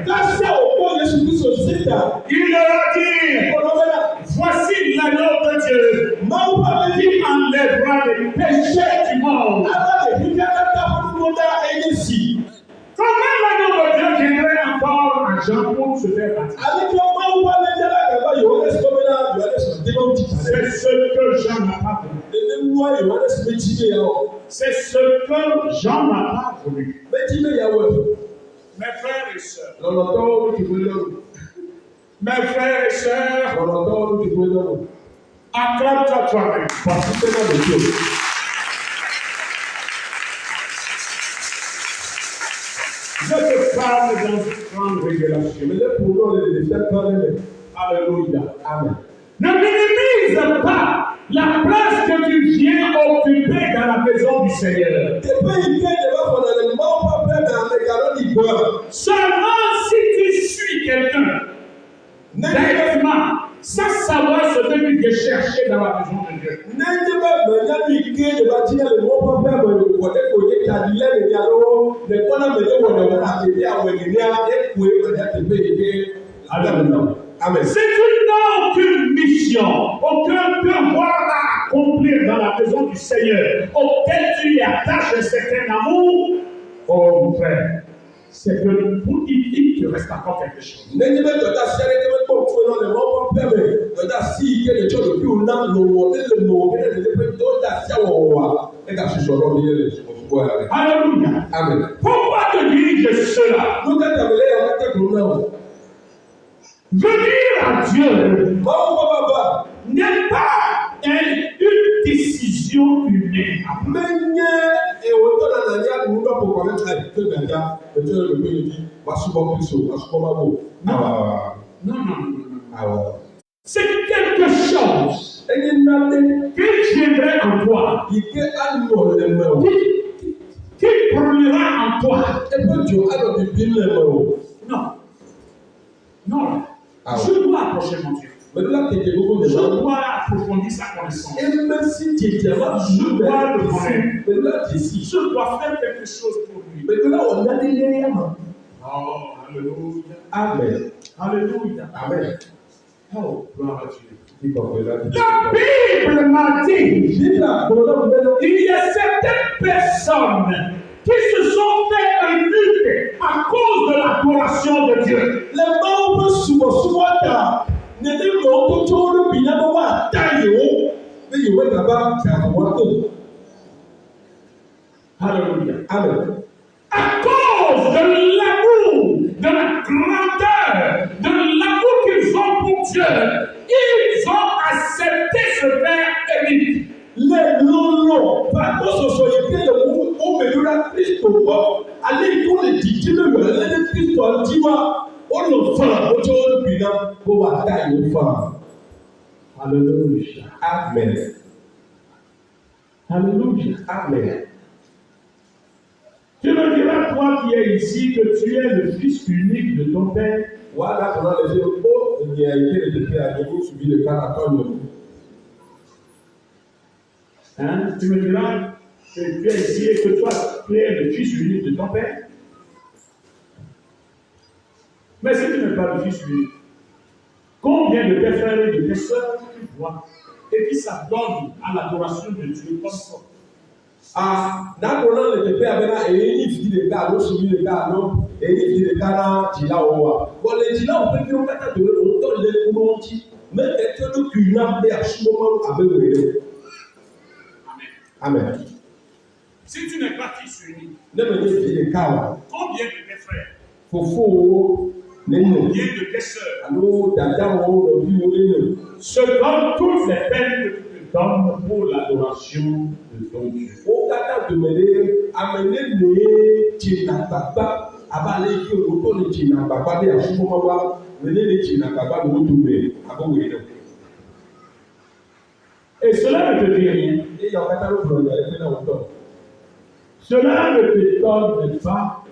il leur a dit, voici l'agneau de Dieu qui enlèvera les péchés du monde. Comment l'agneau de Dieu viendrait encore à Jean pour se faire baptiser? C'est ce que Jean n'a pas voulu. C'est ce que Jean n'a pas voulu. Mes frères et sœurs, acclame-toi toi-même. Je te parle dans une grande révélation. Alléluia. Amen. Ne minimise pas la place que tu viens occuper dans la maison du Seigneur. Seulement si tu suis quelqu'un directement, sans savoir ce que tu viens chercher dans la maison de Dieu. Amen. Si tu n'as aucune mission, aucun devoir à accomplir dans la maison du Seigneur, auquel tu y attaches un certain amour, oh mon frère, c'est que pour il te reste encore quelque chose. Alléluia. Amen. Pourquoi te dis-je cela? Venir à Dieu n'est pas une décision humaine. Non. C'est quelque chose qui viendrait en toi, qui brûlera en toi. Non. Je dois approcher mon Dieu. Je dois approfondir sa connaissance. Je dois le connaître. Je dois faire quelque chose pour lui. Oh, alléluia. Amen. Alléluia. Amen. Oh, gloire à Dieu. La Bible m'a dit, il y a certaines personnes qui se sont fait un culte à cause de l'adoration de Dieu. Alléluia. Amen. À cause de l'amour, de la grandeur, de l'amour qu'ils ont pour Dieu, ils ont accepté ce faire élu. Alléluia. Amen. Alléluia. Amen. Tu me diras, toi qui es ici, que tu es le fils unique de ton père. Voilà comment les gens, oh, il y a été le décret à Dieu, suivi le cas à toi. Hein? Tu me diras que tu as essayé que toi, tu es le fils unique de ton père. Mais si tu n'es pas le fils unique, combien de tes frères et de tes sœurs tu vois et qui s'adonnent à l'adoration de Dieu comme ça? Ah, d'accord, le décret avait là, et il dit le cas, l'autre suivi le cas, l'autre, et il dit le cas là, tu l'as au roi. Bon, les gens, on peut dire, on va te donner autant de couronnes, mais quelqu'un de plus n'a pas à ce moment avec le Amen. Si tu n'es pas fils unique, Ne me dis le cas là. combien de tes frères, Fofo, Neno, combien de tes sœurs allô, Dadao, Lobi, Neno. se donnent toutes les peines que tu te donnes pour l'adoration de ton Dieu? Au cas de mener, amener les Tchinababa, avaler qui au retour de Tchinababa, et à ce moment-là, mener les Tchinababa, nous retourner. Et cela ne te dit rien. Et il y a un catalogue pour le faire dans le temps. Cela ne t'étonne pas.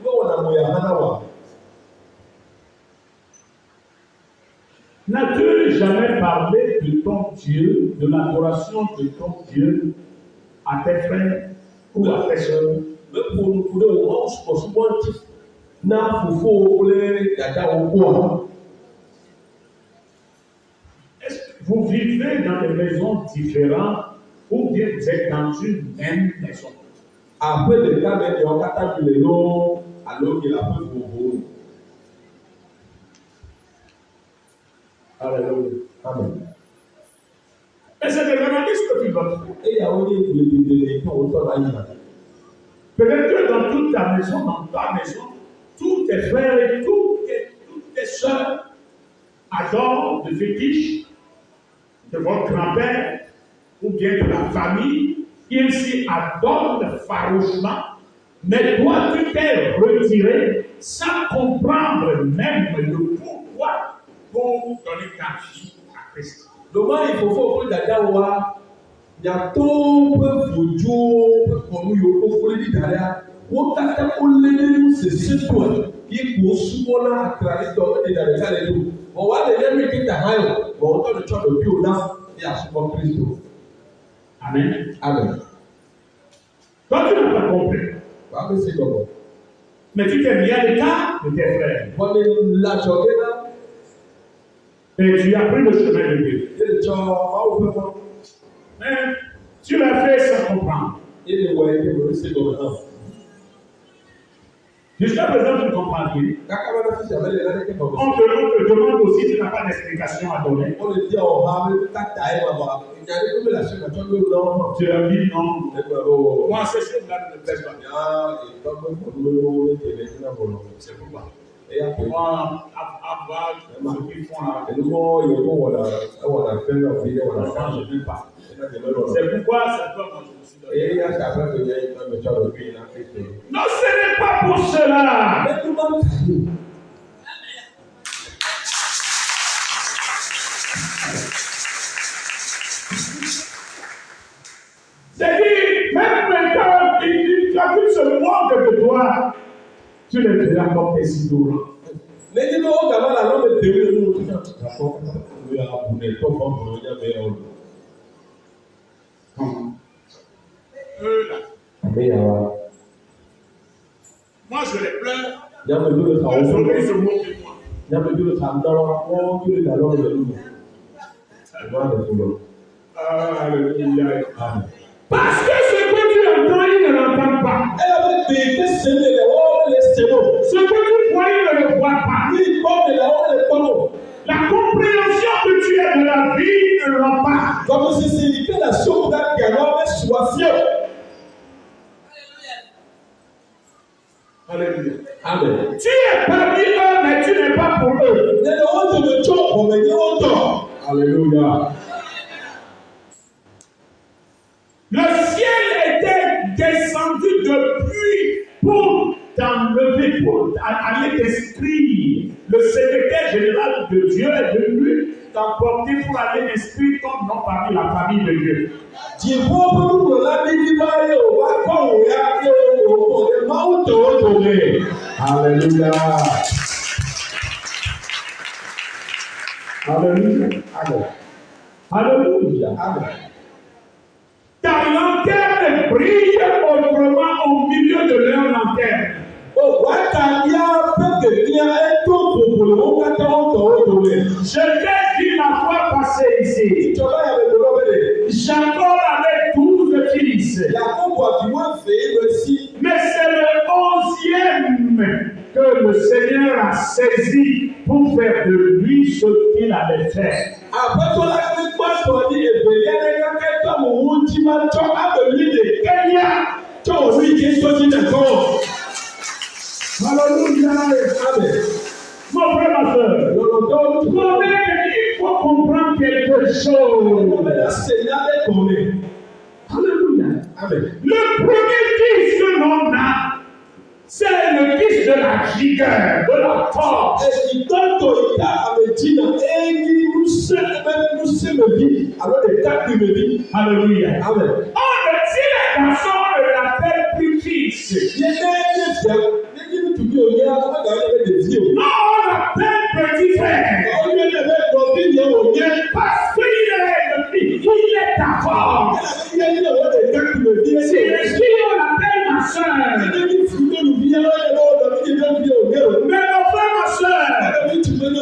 N'as-tu jamais parlé de ton Dieu, de l'adoration de ton Dieu à tes frères ou à tes soeurs? Mais pour nous, on se pose souvent, n'a faut les dada au bois. Est-ce que vous vivez dans des maisons différentes ou bien vous êtes dans une même maison? Après le cas, il y a un catalogue de l'eau, alors qu'il a peu pour vous. Alléluia. Amen. Et c'est vraiment ce que tu dois faire. Et il y a un qui Peut-être que dans toute ta maison, tous tes frères et toutes tes soeurs adorent le fétiche de votre grand-père ou bien de la famille. Ils s'y adorent farouchement. Mais toi, tu t'es retiré sans comprendre même le pourquoi pour donner ta vie à Christ. Demain, il faut que Dadawa, il y a tout le foudou, pour nous, il faut que les Dadawa, au cas où les c'est ce toi, qui pour souvent à travers les Dadawa et tout. On va les mettre qui t'a haï, on va le faire de plus là, et à ce moment Christ. Amen. Amen. Toi, tu n'as pas compris. C'est comme Mais tu t'es mis à l'écart de tes frères. voilà la journée là. Et tu as pris le chemin de Dieu. Mais tu l'as fait sans comprendre. Jusqu'à présent, tu ne comprends rien. On te demande aussi, tu n'as pas d'explication à donner. Tu as dit non. Moi, ces choses-là ne me plaisent pas. C'est pourquoi. Moi, avoir ce qu'ils font là, je ne veux pas. C'est pourquoi c'est comme je me suis donné. Non, ce n'est pas pour cela. C'est-à-dire, même quand il se moque de toi, tu les verras comme des idoles. Moi, je les pleure. Ils se moquent de moi. Alléluia. Parce que ce que tu entends, ils ne l'entendent pas. Ce que tu vois, ils ne le voient pas. La compréhension que tu as de la vie, ils ne l'ont pas. Alléluia. Amen. Tu es parmi eux, mais tu n'es pas pour eux. Alléluia. Le ciel était descendu de pluie pour t'enlever, pour aller t'inscrire. Le secrétaire général de Dieu est venu t'emporter pour aller inscrire ton nom parmi la famille de Dieu. Alléluia. Alléluia. Amen. Alléluia. Amen. Ta lanterne brille autrement au milieu de leur lanterne. Oh, what can you put Je t'ai dit la fois passée ici. Jacob avait 12 fils. Mais c'est le 11e que le Seigneur a saisi pour faire de lui ce qu'il avait fait. Alléluia. Amen. Mon frère, ma soeur, il faut comprendre quelque chose. Alléluia. Amen. Le premier fils que l'on a, c'est le fils de la vigueur, de la force. Alléluia. Amen. Oh, mais si les garçons, on ne l'appelle plus fils. Non, on l'appelle petit frère. Parce qu'il est le fils, il est d'accord. Si les filles, on l'appelle ma soeur. Mais mon frère, ma soeur,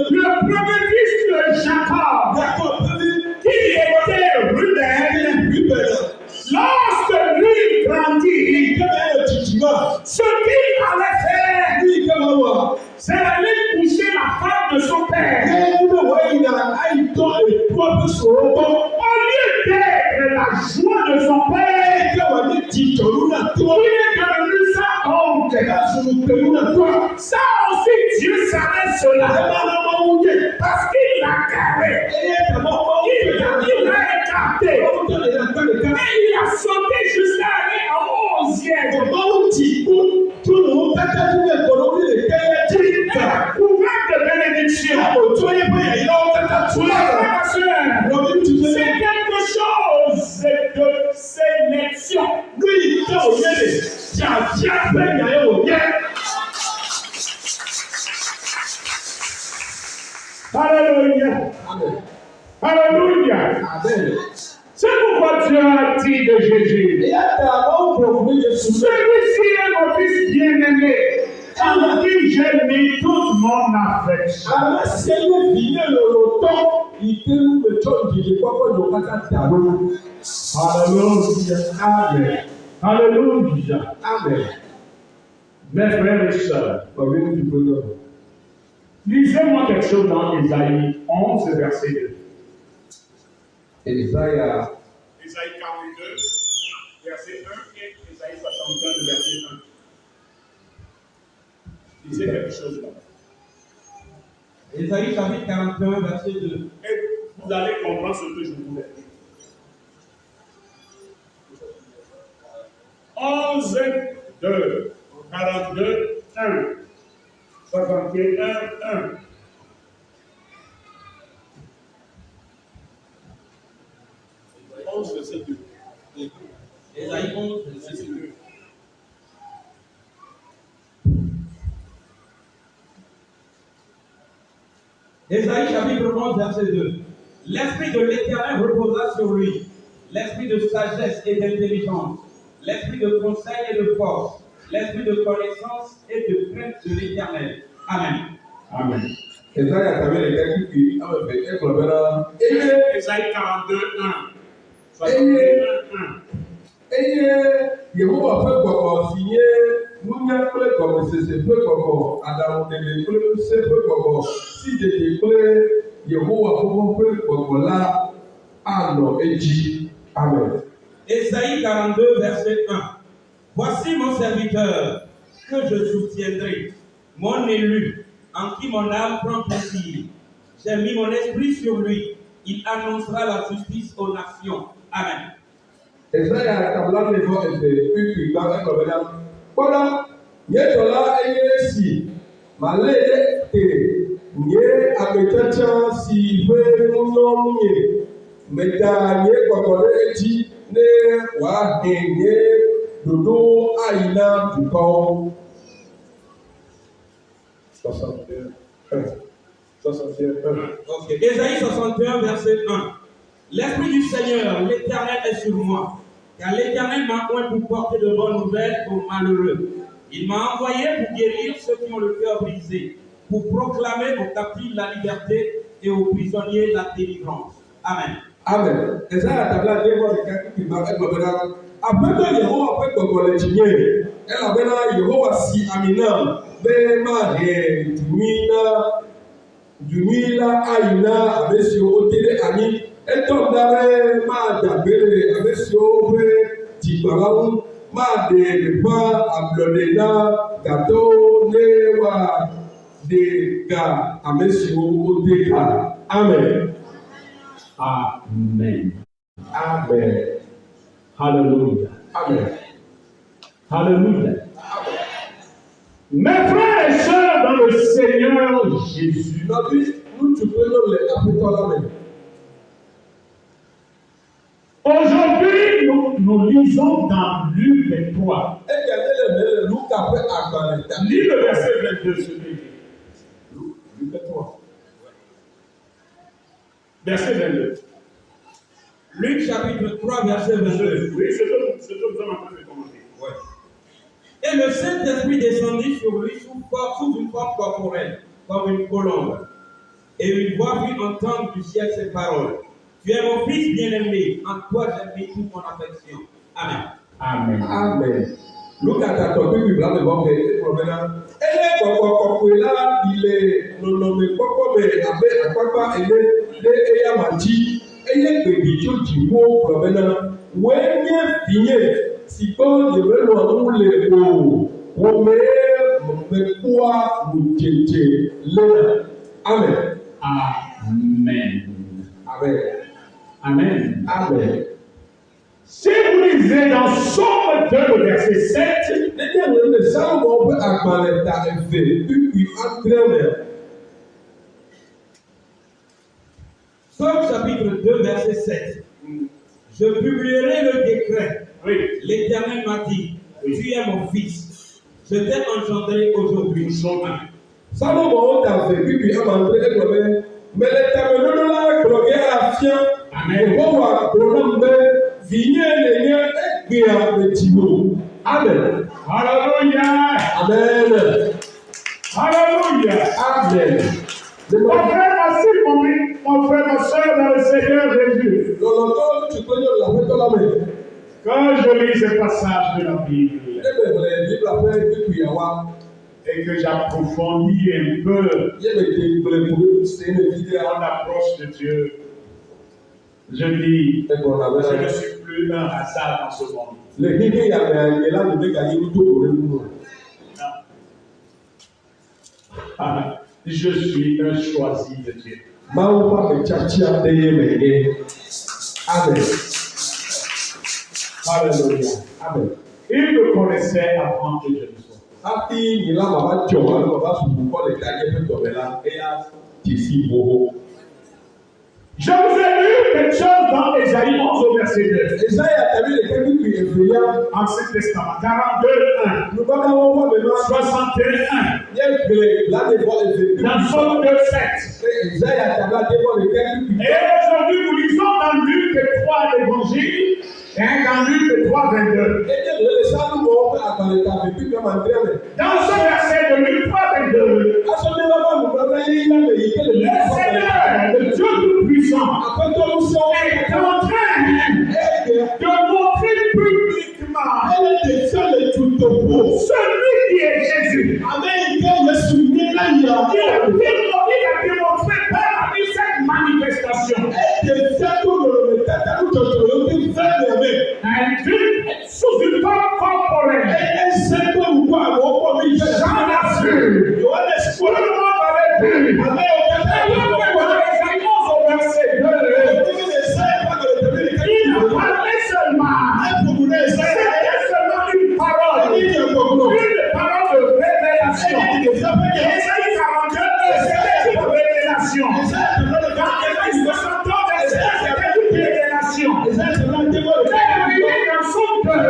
le premier fils de Jacob, qui était rebelle, lorsque lui grandit, ce qu'il allait faire, c'est d'aller coucher la femme de son père. Au lieu d'être la joie de son père, il est devenu sa honte. Ça aussi, Dieu savait cela. Parce qu'il l'a carré. Il l'a écarté. Et il a sauté jusqu'à aller en 11e. Couvert de bénédiction. C'est quelque chose de sélection. Alléluia. Alléluia. C'est pourquoi Dieu a dit de Jésus. Celui-ci est mon fils bien-aimé, en qui j'ai mis toute mon affection. Alléluia. Amen. Alléluia. Amen. Mes frères et sœurs, lisez-moi quelque chose dans Ésaïe 11, verset 2. Isaiah Ésaïe 42, verset 1 et Ésaïe 61, verset 1. Lisez quelque chose là. Ésaïe chapitre 41, verset 2. Et vous allez comprendre ce que je voulais dire. 11, 2, 42, 1, 61, 1. Ésaïe 11, verset 2. Ésaïe chapitre 11, verset 2. L'Esprit de l'Éternel reposa sur lui, l'Esprit de sagesse et d'intelligence, l'Esprit de conseil et de force, l'Esprit de connaissance et de crainte de l'Éternel. Amen. Amen. Isaiah Ésaïe 42, 1. 61, 1. Yehowa ƒe gbɔgbɔ si nye nunya kple gɔmesese ƒe gbɔgbɔ, aɖaŋudede kple ŋusẽ ƒe gbɔgbɔ, sidzedze kple Yehowa ƒe ƒe gbɔgbɔ la anɔ edzi. Amen. Ésaïe 42, verset 1. Voici mon serviteur que je soutiendrai, mon élu, en qui mon âme prend plaisir. J'ai mis mon esprit sur lui. Il annoncera la justice aux nations. Amen. Isaiah kabla ne fɔ eve kpikpi gba egblɔ bena kpɔɖa nye dɔla eye esi malé ɖe te nye agbetsatsa si ƒe ŋunyɔnu nye meda nye gbɔgbɔ ɖe edzi ne wòahe nye ɖoɖo ayi na dukɔwo. 61, 1. Ok. Ésaïe 61, verset 1. L'Esprit du Seigneur, l'Éternel est sur moi, car l'Éternel m'a oint pour porter de bonnes nouvelles aux malheureux. Il m'a envoyé pour guérir ceux qui ont le cœur brisé, pour proclamer aux captifs la liberté et aux prisonniers la délivrance. Amen. Amen. Eza tabla de mo ka ki ma e gbona. Apeto Yehowa pe gbogbo le tinye. E la bena Yehowa si amina be ma he dumila aina abesi o tele ani e to dare ma dagbere abesi o pe ti gbara ma de pa ablode na gato lewa de ga abesi o de ka. Amen. Amen. Amen. Hallelujah. Amen. Hallelujah. Mes frères et sœurs dans le Seigneur Jésus, Nous tu peux nous les apôtres la main. aujourd'hui nous lisons dans Luc 3. Et quel est le Luc après Agbané? Lis le verset 22, celui-ci. Luc 3. Verset 22. Luc chapitre 3, verset 22. Oui, c'est ce que nous sommes en train de commenter. Ouais. Et le Saint-Esprit descendit sur lui sous une forme corporelle, comme une colombe. Et une voix fit entendre du ciel ces paroles. Tu es mon fils bien-aimé, en toi j'ai mis toute mon affection. Amen. Amen. Amen. Luc a tàtọ̀ bí Bíbélì lè bọ́ pé promena. Ele kọ̀kọ̀kọ̀ là ilé nonomé kọ́kọ́ mẹ́ abẹ́ àpapọ̀ ele lé eya màjí. Eye gbèbí tí ó jì wó promena. Wọ́n nyé fìyè sìgbọ́ yèwé lọ ń lè o. Wọ́n mẹ́ kúwa lùjèjè lẹ́nà. Amen. Amen. Amen. Amen. Amen. Si vous lisez dans Somme 2, le verset 7, Le Salomon peut agbalẹ̀ ta ẹ̀fẹ̀ pípì àtẹ̀wẹ̀. Somme chapitre 2, verset 7. Je publierai le décret. oui, L'Éternel m'a dit, tu es mon fils. Je t'ai engendré aujourd'hui. Salomon ta ẹ̀fẹ̀ pípì àmàntẹ̀ ẹ̀gbọ̀n mẹlẹ̀ tàbí la gbọ̀gẹ́ àfíà. Yehowa gbọ̀nà mbẹ́ fìyẹ́ lẹ́yìn ẹgbẹ́ àbẹ̀tìwò. Amen. Hallelujah. Amen. Hallelujah. Amen. Mon frère, merci mon frère, ma soeur dans le Seigneur Jésus. Lọ́lọ́tọ́ tu peux yọ làbẹ́tọ́ lámẹ́. Quand je lis ce passage de la Bible Ẹgbẹ́ rẹ̀ Bíbélì afẹ́ pípì àwa. et que j'approfondis un peu Yẹ́bẹ̀tẹ̀ gbẹ̀lẹ̀kùnrin sẹ́yìn fídíà. mon approche de Dieu, je dis, Ẹgbọ̀n làbẹ́ je ne rẹ̀. suis plus un hasard dans ce monde. Le híhí yàgbẹ́ ayé láti gbé kàyé ní tókò rẹ̀ nínú rẹ̀. Ah, je suis un choisi de Dieu. Máa ń wá ẹ̀chàchí adéyé mẹ̀gẹ́. Amen. Hallelujah. Amen. Il me connaissait avant que je ne sois. Hafi nyila bàbá jọ̀ wá ló bàbá sùn kọ́ lè dájẹ́ pé tọ̀bẹ̀ la ẹ̀yà tì sí ìbòho. Je vous ai lu quelque chose dans Ésaïe 11 au verset 2. Ẹ̀sáyà tàbí lè kẹ́ pípì èfèyà. Ancien Testament 42, 1. Lùbọ́dá wọ́n wọ́n bẹ̀ máa. 61, 1. Yẹ gbèlè láti bọ́ èfè pípì. Dans Somme 2, 7. Ẹ̀sáyà tàbí lè kẹ́ lè kẹ́ pípì. Et aujourd'hui, nous lisons dans Luc 3 l'évangile, et dans Luc 3, 22. Ẹ̀jẹ̀ lè lè sáré wọ̀ ọ́ pé àgbàlẹ̀ tàbí pípì ọmọ àgbẹ̀ rẹ̀. Dans ce verset de Luc 3, 22, Aṣọ́lé bàbá mi bàbá yé yá lè yí kéde le Seigneur, le Dieu Tout-Puissant, Àpẹtọ́ ló sọ est en train ẹ̀ẹ́dẹ̀. de montrer publiquement Ẹlẹ́dẹ̀ tí ó lè tu tòkó. celui qui est Jésus. Amẹ́ríkà Yéṣu ní láyà. Il a démontré par cette manifestation. Ẹ̀ẹ́dẹ̀ tí a tó lòlò lè tẹ̀tẹ̀ ló tọ̀tọ̀ ló ti fẹ́ lè mẹ́. Sous une forme corporelle. Ẹ ṣe pé òkú àwọn ọkọ mi yẹ. Jean l'a vu. Ìwọ lè Tout sọ. le monde avait vu. Amẹ́ríkà Et tẹ̀lé donc, ọkọ dans rẹ̀. les 11 au verset 2, Ẹ̀ẹ́dẹ̀ lè sẹ́ ìpàgọ́lẹ̀ tẹ̀lé ìkẹ́ il ìlú. parlait seulement. Ẹ̀ẹ́dẹ̀ lè sẹ́ C'était seulement une parole. ẹ̀ẹ́dẹ̀ gbogbo. Une parole de révélation. Ẹ̀ẹ́dẹ̀ lè sẹ́ pé yẹ. Ésaïe 42, c'était une révélation. Dans Ésaïe 62, c'était une révélation. Mais dans son cœur,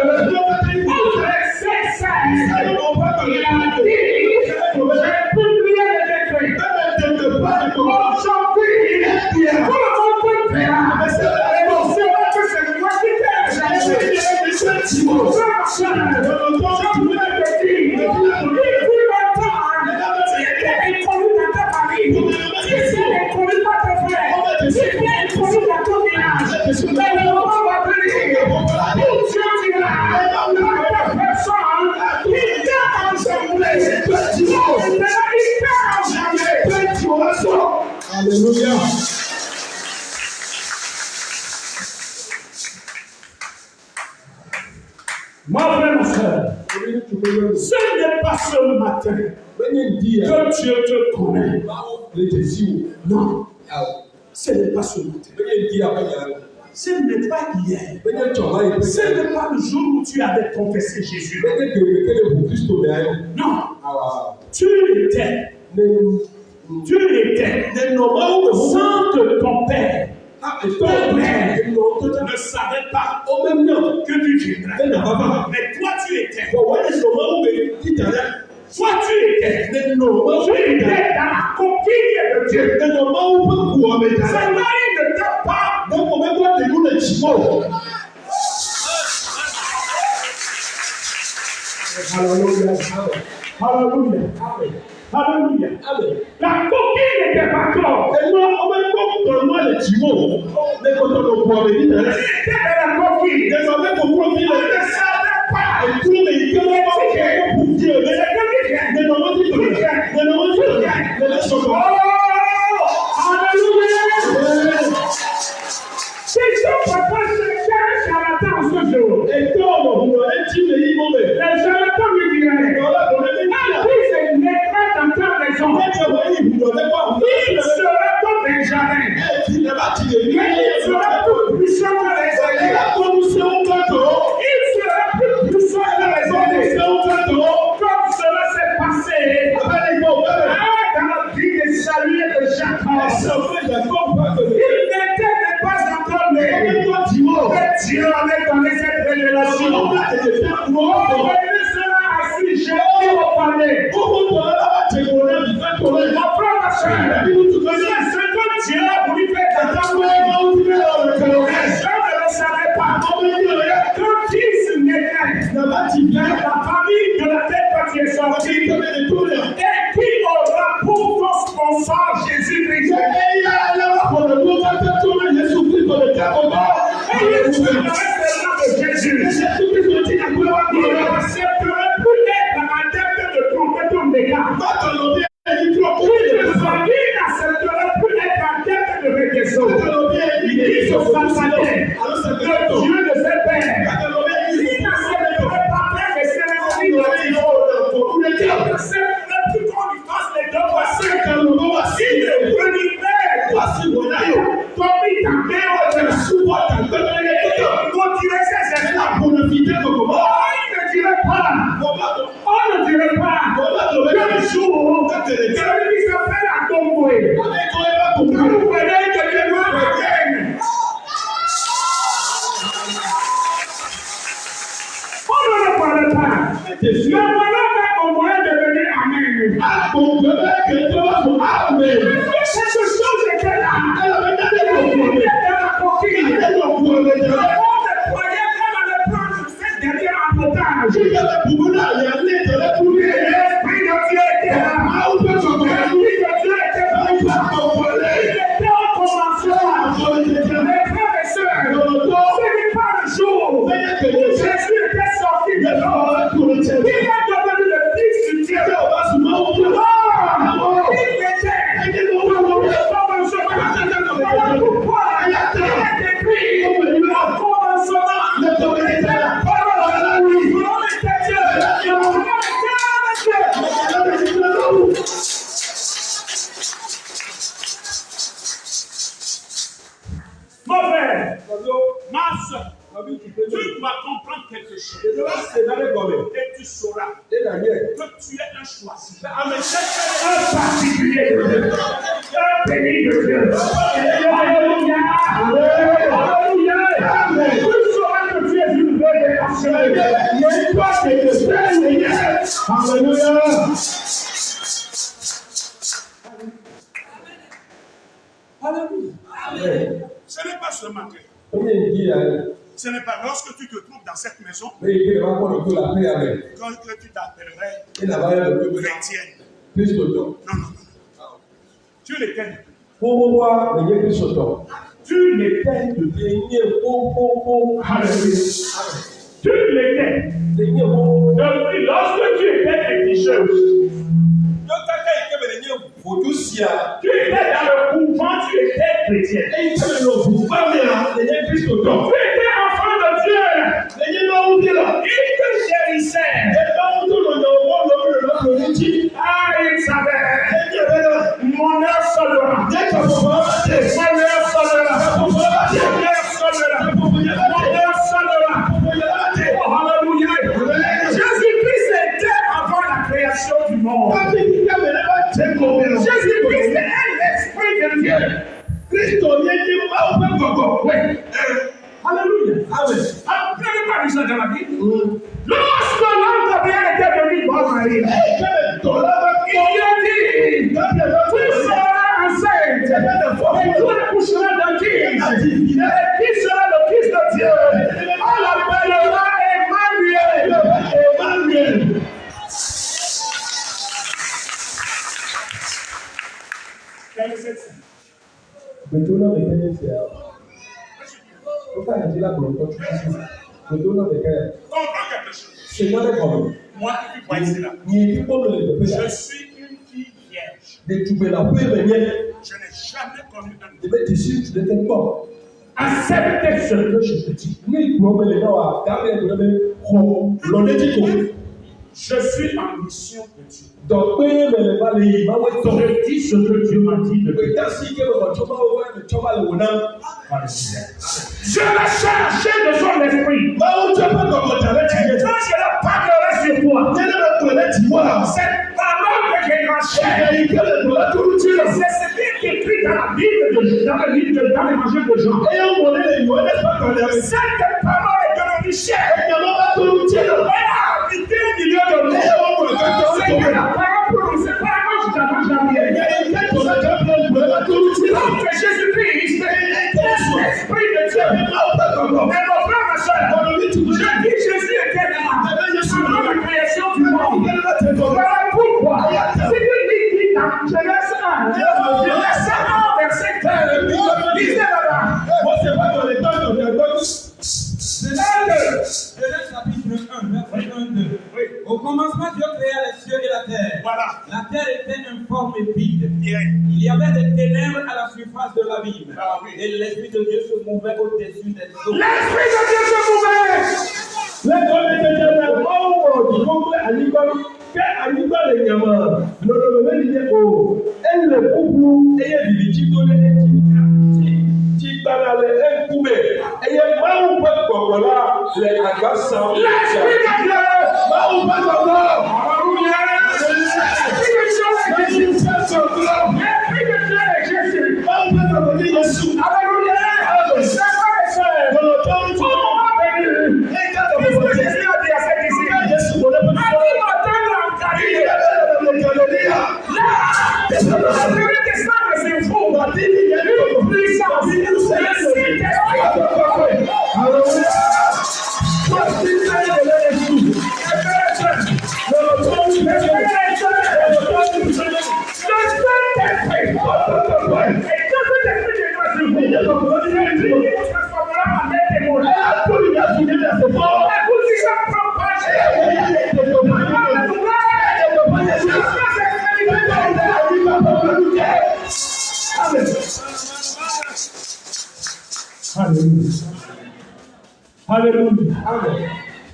au verset 16, il a dit, j'ai publié le décret. Jésus. Mais le moment va venir où Dieu dira à la personne qui t'a ensemblé. Et maintenant, il t'a ensemblé. Alléluia. Mon frère, ma soeur, ce n'est pas ce matin que Dieu te connaît. Non, ce n'est pas ce matin. Ce n'est pas hier. Ce n'est pas le jour où tu avais confessé Jésus. Non, tu étais sans que ton père ne savait pas que tu viendrais. Mais toi, tu étais. Toi, tu étais dans la coquille de Dieu. Seulement, il ne t'a pas. Alléluia. Alléluia. La coquille n'était pas close. Elle était dans la coquille. Elle ne savait pas. Si ton papa cherchait un charlatan ce jour, les charlatans lui diraient, si c'est naîtra dans ta maison, il sera comme Benjamin. Il sera plus puissant que les aînés. Il sera plus puissant que les aînés. Comme cela s'est passé dans la vie de Saül et de Jacob. Il n'était pas encore né. Mais Dieu avait donné cette révélation. On sera assis jeté au palais. Mon frère, ma soeur, ce que Dieu a voulu faire dans ta vie, les gens ne le savaient pas. Quand fils naîtrait, la famille de laquelle tu es sorti, et qui aura pour ton sponsor Jésus-Christ. Et il serait seulement de Jésus. Il n'accepterait plus d'être adepte de tromper ton dégât. Il n'accepterait plus d'être adepte de régression. Il dit ce Satanais, le Dieu de ses pères. Il n'accepterait pas faire les cérémonies de l'Église. Il n'accepterait plus qu'on lui fasse les dons passés. Il ne prenirait comme il t'a fait. On dirait ça, c'est ça. On ne dirait pas. On ne dirait pas. Quel jour, celui qui s'appelle Atomboé. Quand vous voyez que les lois reviennent. On ne le parle pas. Le malheur va au moyen de venir Amen. Cette chose était là. Elle était dans la coquille. On ne croyait qu'elle allait prendre cette dernière en otage. L'Esprit de Dieu était là. L'Esprit de Dieu était là. Il était au commencement. Mes frères et sœurs, ce n'est pas le jour où Jésus était sorti de l'eau. Il est devenu le Fils du Dieu. Il était comme un chemin. Voilà pourquoi il est écrit au commencement. On était Dieu. Mon frère, ma soeur, tu dois comprendre quelque chose. Et tu sauras que tu es un choisi. Un particulier de Dieu. Un béni de Dieu. Alléluia. Alléluia. Tu sauras que tu es une révélation. Alléluia. Alléluia. Ce n'est pas ce matin. Ce n'est pas lorsque tu te trouves dans cette maison quand tu t'appellerais chrétienne. Non. Tu es lequel? Tu l'étais. Alléluia. Tu l'étais. Depuis lorsque tu étais quelque chose, tu étais dans le couvent, tu étais chrétien. Tu étais enfant de Dieu. Il te chérissait. Ah, il savait. Mon heure sonnera. Mon heure sonnera. Mon heure sonnera. Mon heure sonnera. Oh, alléluia. Jésus-Christ était avant la création du monde. Jésus-Christ est l'Esprit de Dieu. Christ oui. Alléluia. Amen. Après pas dit ça dans la Bible. Lorsque l'homme Gabriel était venu voir Marie, il lui a dit, tu seras enceinte, et tu accoucheras d'un fils, et qui sera le fils de Dieu. On l'appellera Emmanuel. Comprends quelque chose. Moi, qui vois ici là, je suis une fille vierge. Je n'ai jamais connu un homme. Accepte ce que je te dis. Je suis en mission de Dieu. Je dis ce que Dieu m'a dit de dire. Je vais chercher de son esprit. Quand je la parlerai sur toi, cette parole que j'ai rachée, c'est ce qui est écrit dans la Bible, dans l'évangile de Jean. Cette parole est devenue chair. Elle a habité au milieu de nous. C'est que la parole prononcée par l'ange Gabriel. Donc Jésus-Christ est l'Esprit de Dieu. Et mon frère, ma soeur, je dis Jésus était là avant la création du monde. Voilà pourquoi. C'est lui qui dit dans Genèse 1, verset 1, verset 2, lisez là-bas. Genèse chapitre 1, verset 1, 2. Oui. Au commencement, Dieu créa les cieux et la terre. Voilà. La terre était informe et vide. Yeah. Il y avait des ténèbres à la surface de l'abîme. Ah oui. Et l'Esprit de Dieu se mouvait au-dessus des eaux. L'Esprit de Dieu se mouvait. Alléluia. Alléluia.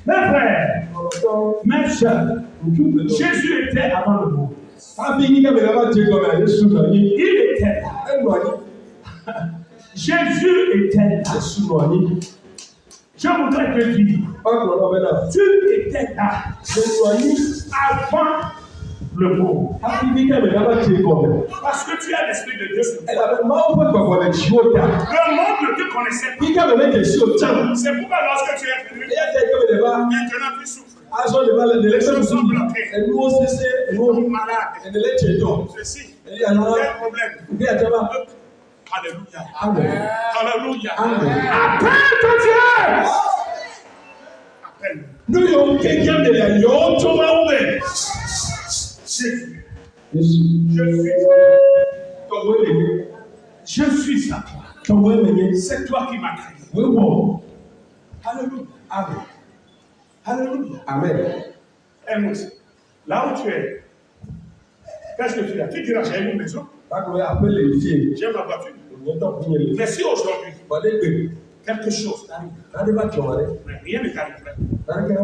Mes frères, mes soeurs, Jésus était avant le monde. Il était là. Jésus était là. Je voudrais te dire, tu étais là avant le monde. Parce que tu as l'Esprit de Dieu sur toi. Le monde ne te connaissait pas. C'est pourquoi lorsque tu es venu, maintenant tu souffres. Tu es bloqué. Tu es malade. Ceci. Il y a un problème. Alléluia. Amen. Alléluia. Amen. Appelle ton Dieu. Appelle. Nous avons quelqu'un de la Yotomaume. Jésus. Je suis Je suis à toi. C'est toi qui m'as créé. Alléluia. Amen. Alléluia. Amen. Et moi aussi, là où tu es, qu'est-ce que tu as? Tu diras, j'ai une maison, j'ai ma voiture. Mais si aujourd'hui, quelque chose t'arrive, mais rien ne t'arriverait. Alléluia.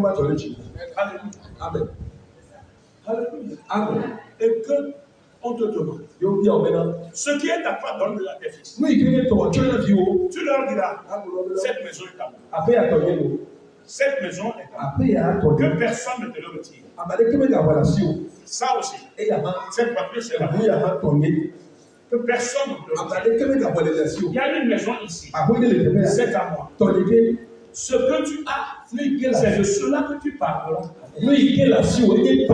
Amen. Alléluia. Amen. Et que on te demande, ce qui est à toi, donne-le à tes fils. Tu leur diras, cette maison est à moi. Cette maison est à moi. Que personne ne te le retire. Ça aussi, cette voiture, c'est la mienne. Que personne ne te le retire. Il y a une maison ici. C'est à moi. Ce que tu as, c'est de cela que tu parles. Alléluia. Jésus-Christ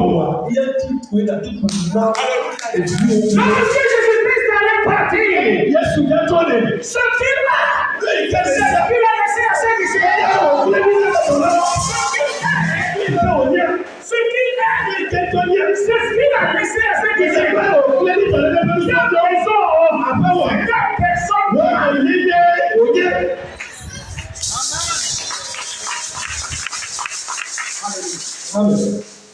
allait partir. Ce qu'il a, c'est ce qu'il a laissé à ses disciples. Ce qu'il a, c'est ce qu'il a laissé à ses disciples. Il y a raison. Personne. Amen.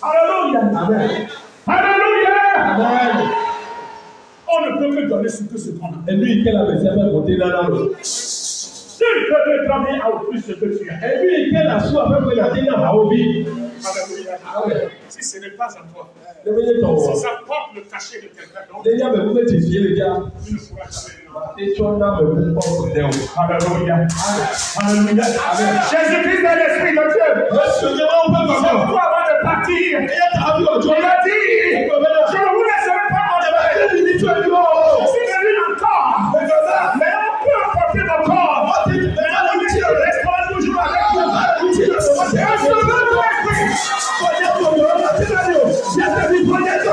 Alléluia. Amen. Alléluia. Amen. On ne peut que donner ce qu'on a. Et lui, quel a besoin de côté là? S'il peut te donner à plus ce que tu as. Et lui, quel a soit fait la tête à Obi. Alléluia. Si ce n'est pas à toi, si ça porte le cachet de quelqu'un d'autre, tu ne pourras jamais. Alléluia. Alléluia. Jésus-Christ est l'Esprit de Dieu. C'est toi avant de partir. Il a dit, je ne vous laisserai pas en dehors. Je suis venu encore. Mais on peut apporter mon corps. Mais on restera toujours avec vous. Recevez ton esprit.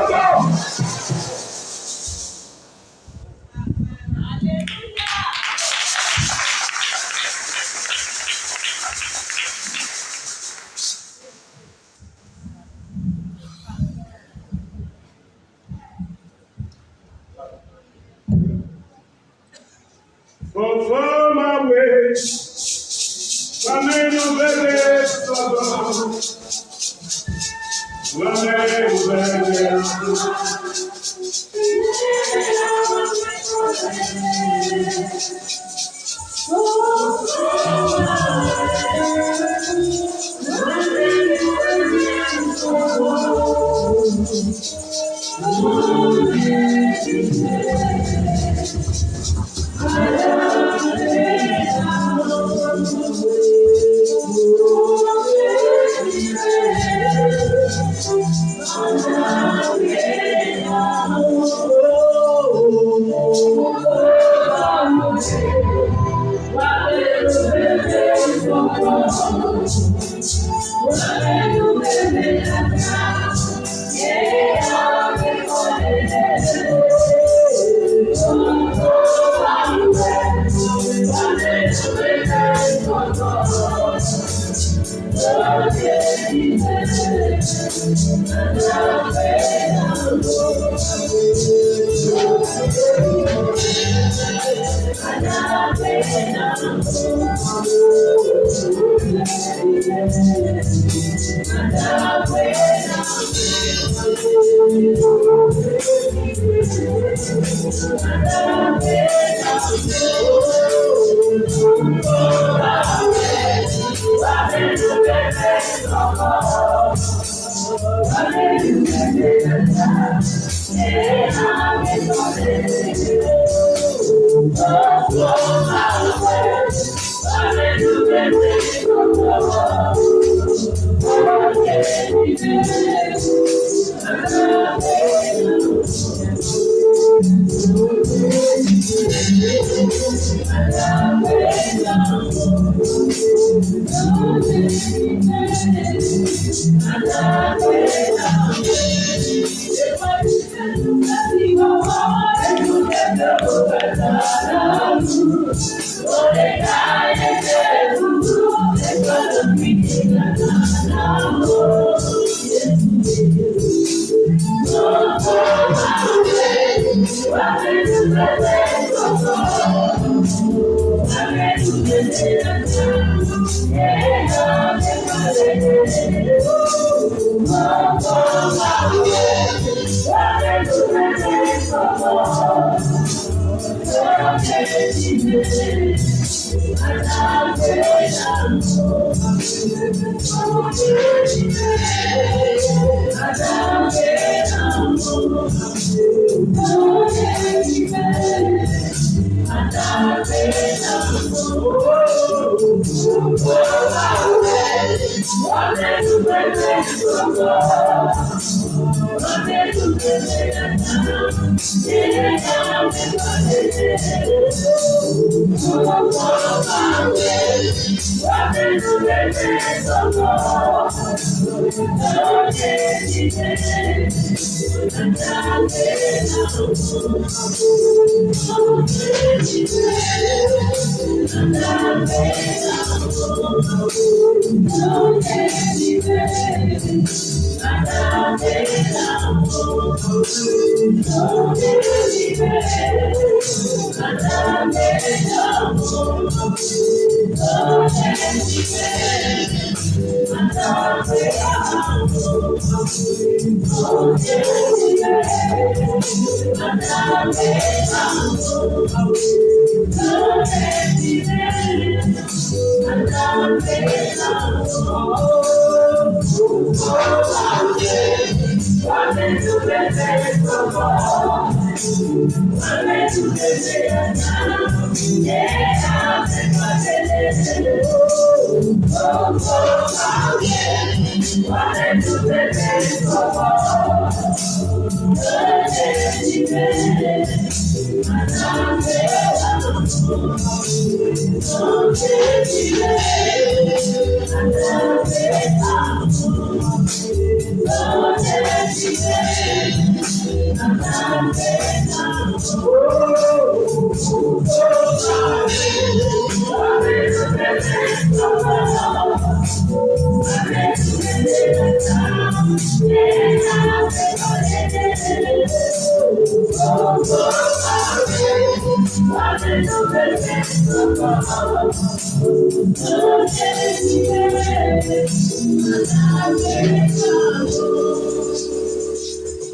For my way,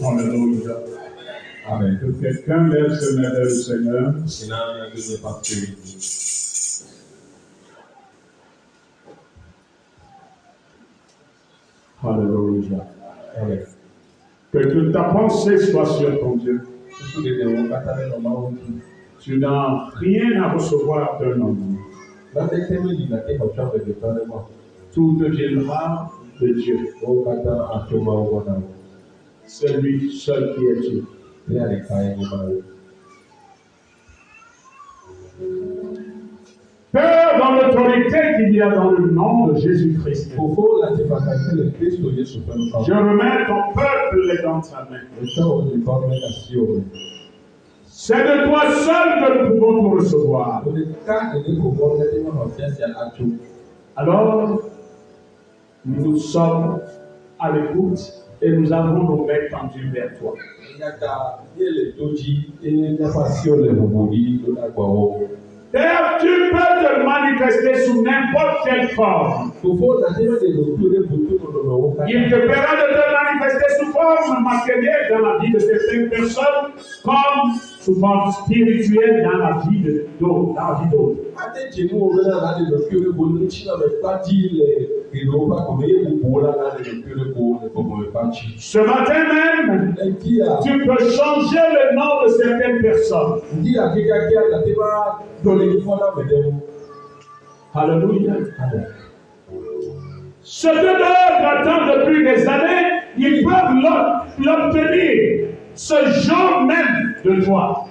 Alléluia. Amen. Que quelqu'un lève ses mains vers le Seigneur. Alléluia. Amen. Que toute ta pensée soit sur ton Dieu. Tu n'as rien à recevoir d'un homme. Tout deviendra de Dieu. C'est lui seul qui est Dieu. Père, dans l'autorité qu'il y a dans le nom de Jésus-Christ, je remets ton peuple dans ta main. C'est de toi seul que nous pouvons te recevoir. Alors, nous sommes à l'écoute et nous avons nos mains tendues vers toi. Père, tu peux te manifester sous n'importe quelle forme. Il te plaira de te manifester sous forme matérielle dans la vie de certaines personnes, comme sous forme spirituelle dans la vie d'autres. Ce matin même, tu peux changer le nom de certaines personnes. Alléluia. Ce que d'autres attendent depuis des années, ils peuvent l'obtenir ce jour même de toi.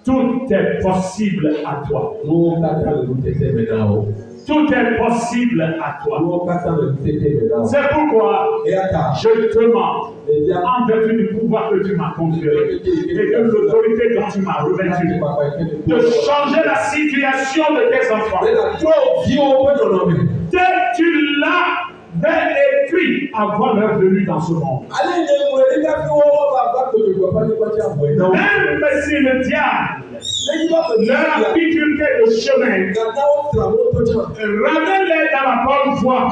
Tout est possible à toi. Tout est possible à toi. C'est pourquoi je te demande, en vertu du pouvoir que tu m'as conféré et de l'autorité dont tu m'as revêtu, de changer la situation de tes enfants. Tel tu l'as écrit avant leur venue dans ce monde. Même si le diable leur bifurqué le chemin, ramène-les dans la bonne voie.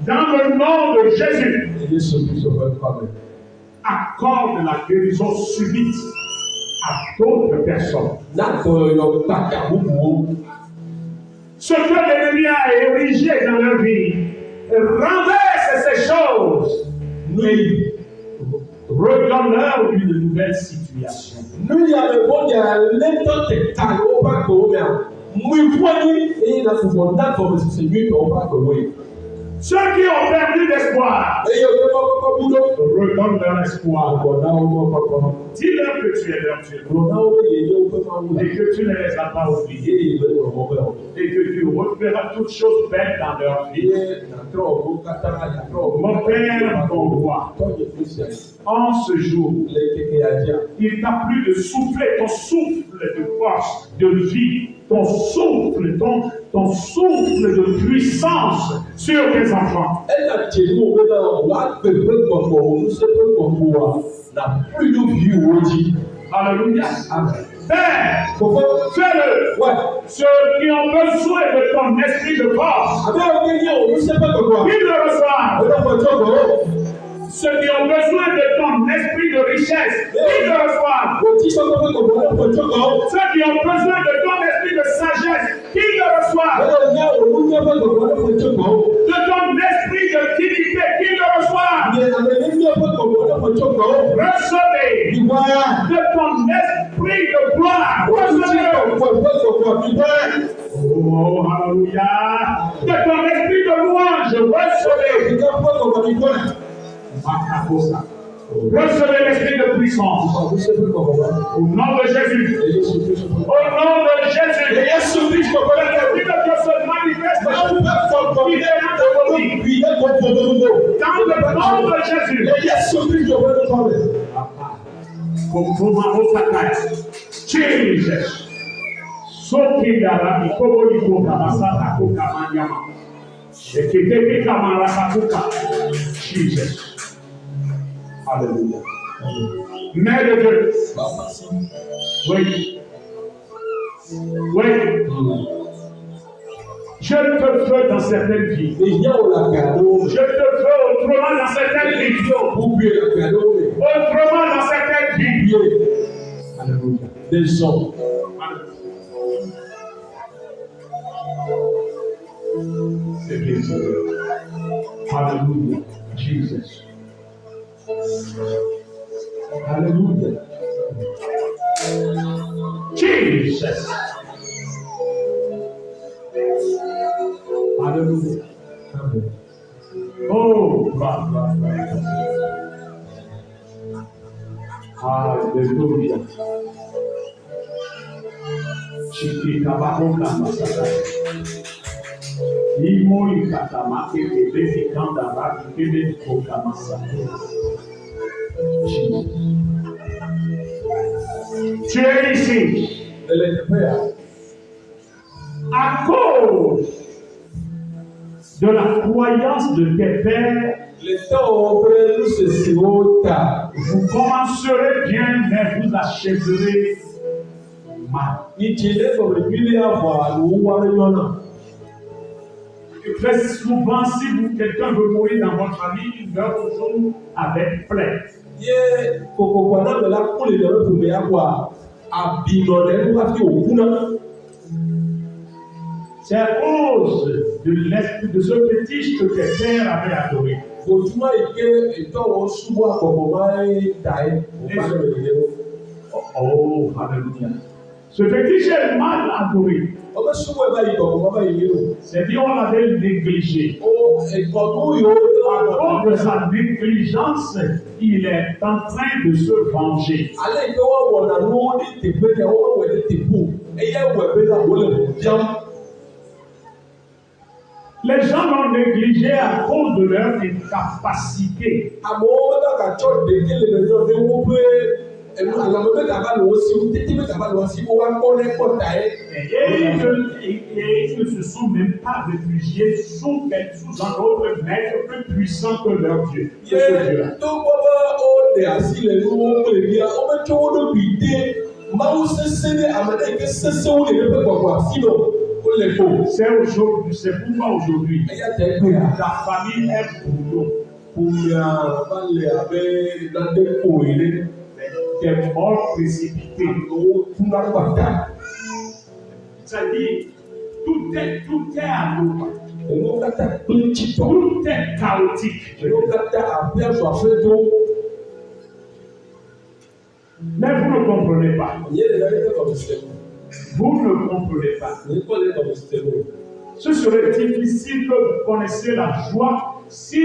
Dans le nom de Jésus, accorde la guérison subite à d'autres personnes. Ce que l'ennemi a érigé dans leur vie, renverse ces choses. Redonne-leur une nouvelle situation. Ceux qui ont perdu l'espoir, redonne leur espoir. Dis-leur que tu es leur Dieu et que tu ne les as pas oubliés et que tu referas toutes choses belles dans leur vie. Mon Père, mon roi, en ce jour, il t'a plu de souffler ton souffle de force, de vie, ton souffle de puissance sur tes enfants. Alléluia. Père, fais-le. Ceux qui ont besoin de ton esprit de force, qu'ils le reçoivent. Ceux qui ont besoin de ton esprit de richesse, qu'ils le reçoivent. Ceux qui ont besoin de ton esprit de sagesse, qu'ils le reçoivent. De ton esprit de dignité, qu'ils le reçoivent. Recevez de ton esprit de gloire. Recevez. Oh, alléluia. De ton esprit de louange, recevez. Recevez l'esprit de puissance. Au nom de Jésus. Au nom de Jésus. L'esprit de Dieu se manifeste dans le nom de Jésus. Jesus. Sokindara ikoboliko kabasata kokamanyama. Ekekeke kamarakakuka. Jesus. Alléluia. Mère de Dieu. Oui. Oui. Je te veux dans certaines vies. Je te veux autrement dans certaines vies. Autrement dans certaines vies. Alléluia. Des hommes. C'est bien ça. Alléluia. Jesus. Alléluia. Jesus. Alléluia. Oh, Alléluia. Chiquita baroka masaka. Imoi katamake kebeki kanda raki kebeki koka masaka. Tu es ici. À cause de la croyance de tes pères, vous commencerez bien, mais vous achèverez mal. Très souvent, si quelqu'un veut mourir dans votre famille, il meurt toujours avec plaie. C'est à cause de ce fétiche que tes pères avaient adoré. Oh, alléluia. Ce fétiche est mal adoré. C'est dit on l'avait négligé. À cause de sa négligence, il est en train de se venger. Les gens l'ont négligé à cause de leur incapacité. ẹnu àlọ́ mẹ́ta bá lọ́wọ́ sí o tètè mẹ́ta bá lọ́wọ́ sí o wá kọ́ lẹ́kọ̀ọ́ ta ẹ́. Et ils ne se sont même pas réfugiés sous un autre maître plus puissant que leur Dieu. C'est ce Dieu-là. tó gbọ́dọ̀ ó dẹ̀ àsìlẹ̀ ní wọ́n pè ní ọ bẹ tó wọ́n lóbi dé máa ń sẹ́sẹ́ ní àmàlẹ́ ìgbé sẹ́sẹ́ wọ́n lè fẹ́ gbàgbọ́ àsìlọ̀ ó lè fò. C'est pourquoi aujourd'hui, ẹ̀yà tẹ̀ pé à. ta famille est boulot. Kùmìà balẹ̀ abẹ́ ìdádé kò èrè. Des morts précipités. Owó túnra gbàdá. C'est-à-dire, tout est à l'eau. Owó kàtà pé títọ́. Tout est chaotique. Owó kàtà àbí aṣọ àfẹ́tọ́. Mais vous ne comprenez pas. Ìyẹn lè dárí kẹ́kọ̀ọ́ mi sẹ́nu. Vous ne comprenez pas. Ìyẹn kọ́ lè kọ̀ mi sẹ́nu. Ce serait difficile que vous connaissiez la joie si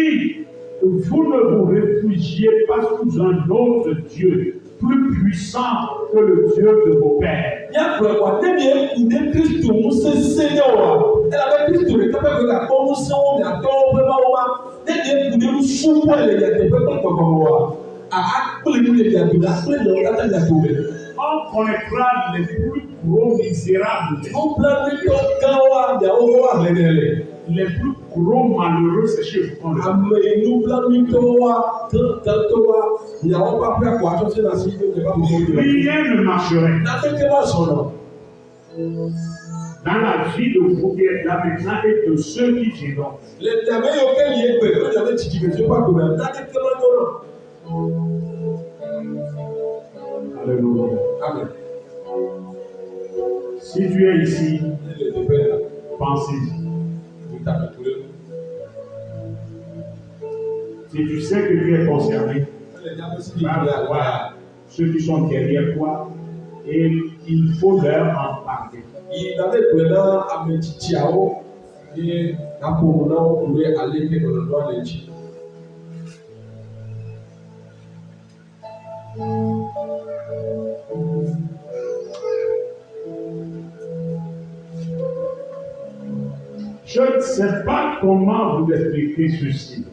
vous ne vous réfugiez pas sous un autre Dieu plus puissant que le Dieu de vos pères. Yàtọ̀ ẹ̀wà débi ẹ̀kú dé Kristu mú sẹ́sẹ́ ní ọ̀wà. Ẹ lọ́wọ́ Kristu rẹ̀ kápẹ́ pé kàkọ́ mú sẹ́wọ́n ní àtọ́ ọ̀pẹ́ máa wá. Débi ẹ̀kú dé mú súnmọ́ ẹ̀lẹ́dẹ̀ àtẹ̀pẹ́ pẹ̀pẹ̀pẹ̀ wà. Àkúlẹ̀ ní ẹ̀dẹ̀ àdúrà àkúlẹ̀ lọ́wọ́ látàjà tó rẹ̀. On connaîtra les plus gros misérables. Ó bílẹ̀ ní ọ̀gá wa ìyàwó wà lẹ́nẹ̀lẹ̀. Les plus gros malheureux, c'est chez vous. Àmì inú bílẹ̀ tó wá tó wá ìyàwó bá pẹ́ kó aṣọ sílẹ̀ sí ilé ìjọba mi lórí rẹ̀. Rien ne marcherait N'afẹ́kẹ́ bá sọ̀rọ̀. dans la vie de vous qui êtes là maintenant et de ceux qui viendront. Le tẹ̀mẹ́ yóò kẹ́yìn ẹgbẹ̀ ló jẹ́ ti jìbìtì tó bá kò rẹ̀ n'afẹ́kẹ́ bá sọ̀rọ̀. Alléluia. Amen. Si tu es ici, Ilé ìdìbẹ́ yà pense-y. ní tàbí kúrẹ́. Si tu sais que tu es concerné, Ilé ìjábọ̀ sí va ìdílé àgbà. voir ceux qui sont derrière toi et il faut leur en parler. Ìdálé ìpè náà àmì títí àwọ̀ ní àpòmù náà kúrẹ́ alẹ́ kí ọ̀dọ̀dọ̀ alẹ́ jì. Je ne sais pas comment vous expliquer ceci.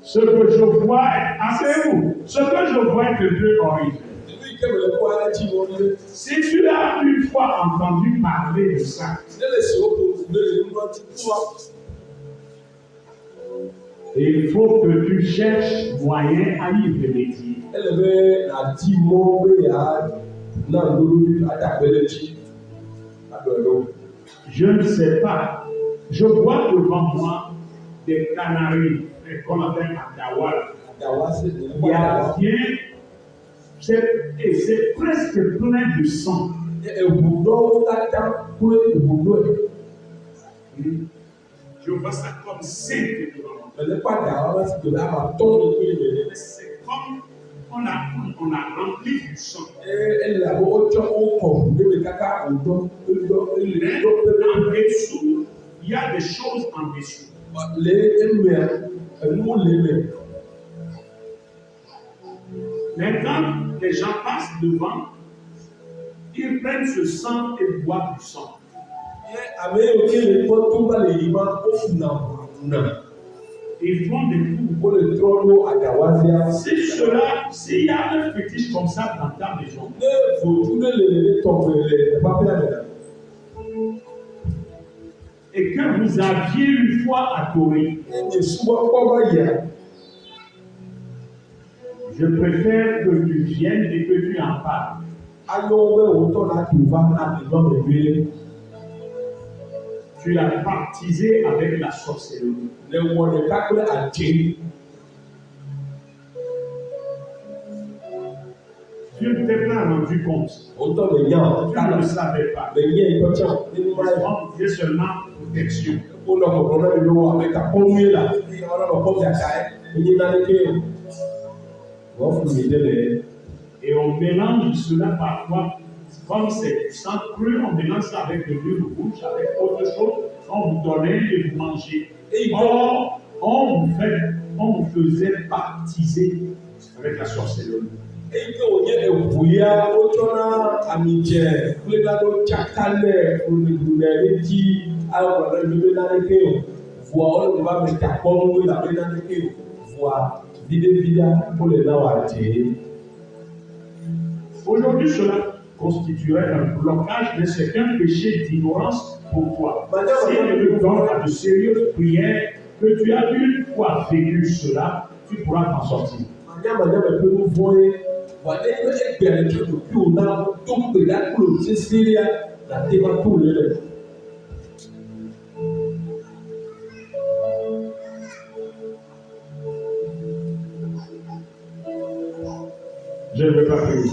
Ce que je vois, asseyez-vous, ce que je vois est de deux origines. Si tu as une fois entendu parler de ça, il faut que tu cherches moyen à y remédier. Je ne sais pas. Je vois devant moi des canaries qu'on appelle Adawal. Il y a bien, et c'est presque plein de sang. Je vois ça comme simple devant moi. C'est comme on a rempli du sang. Mais en dessous, il y a des choses en dessous. Mais quand les gens passent devant, ils prennent ce sang et boivent du sang. Ils font des coups. S'il y a un fétiche comme ça dans ta maison, et que vous aviez une fois adoré, je préfère que tu viennes et que tu en parles. Tu l'as baptisé avec la sorcellerie. Tu ne t'es pas rendu compte. Tu ne le savais pas. On disait seulement protection. Et on mélange cela parfois, comme c'est du sang cru, on mélange ça avec de l'huile rouge, avec autre chose, on vous donnait et vous mangez. Or, on vous faisait baptiser avec la sorcellerie. fua vida pour les lawater. Aujourd'hui, cela constituerait un blocage, mais c'est qu'un péché d'ignorance pour toi. Si tu te donnes à de sérieuses prières, que tu as une fois vécu cela, tu pourras t'en sortir. Je ne veux pas prier.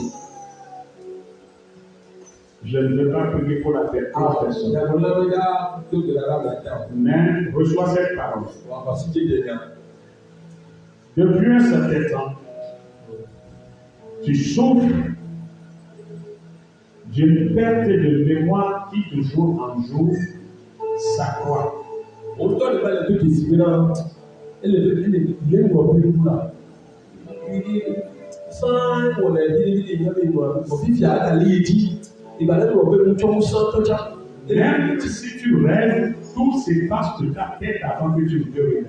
Je ne veux pas prier pour la personne. Mais reçois cette parole. Depuis un certain temps, tu souffres d'une perte de mémoire qui de jour en jour s'accroît. Même si tu rêves, tout s'efface de ta tête avant que tu ne te réveilles.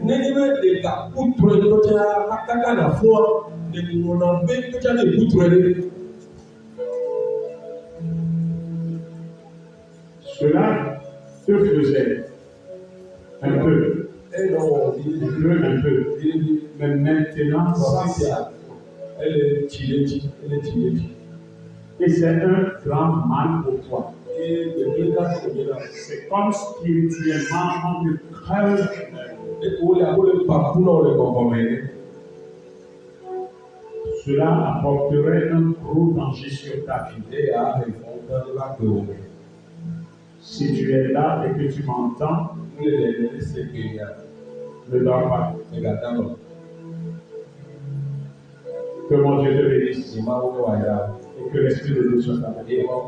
Cela te faisait un peu. Mais maintenant, ça, et c'est un grand mal pour toi. C'est comme spirituellement on te crève. Cela apporterait un gros danger sur ta vie. Si tu es là et que tu m'entends, ne dors pas. Que mon Dieu te bénisse. Et que l'Esprit de Dieu soit avec toi.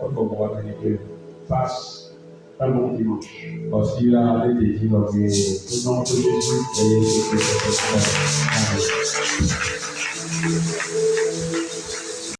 Passe un bon dimanche. Au nom de Jésus.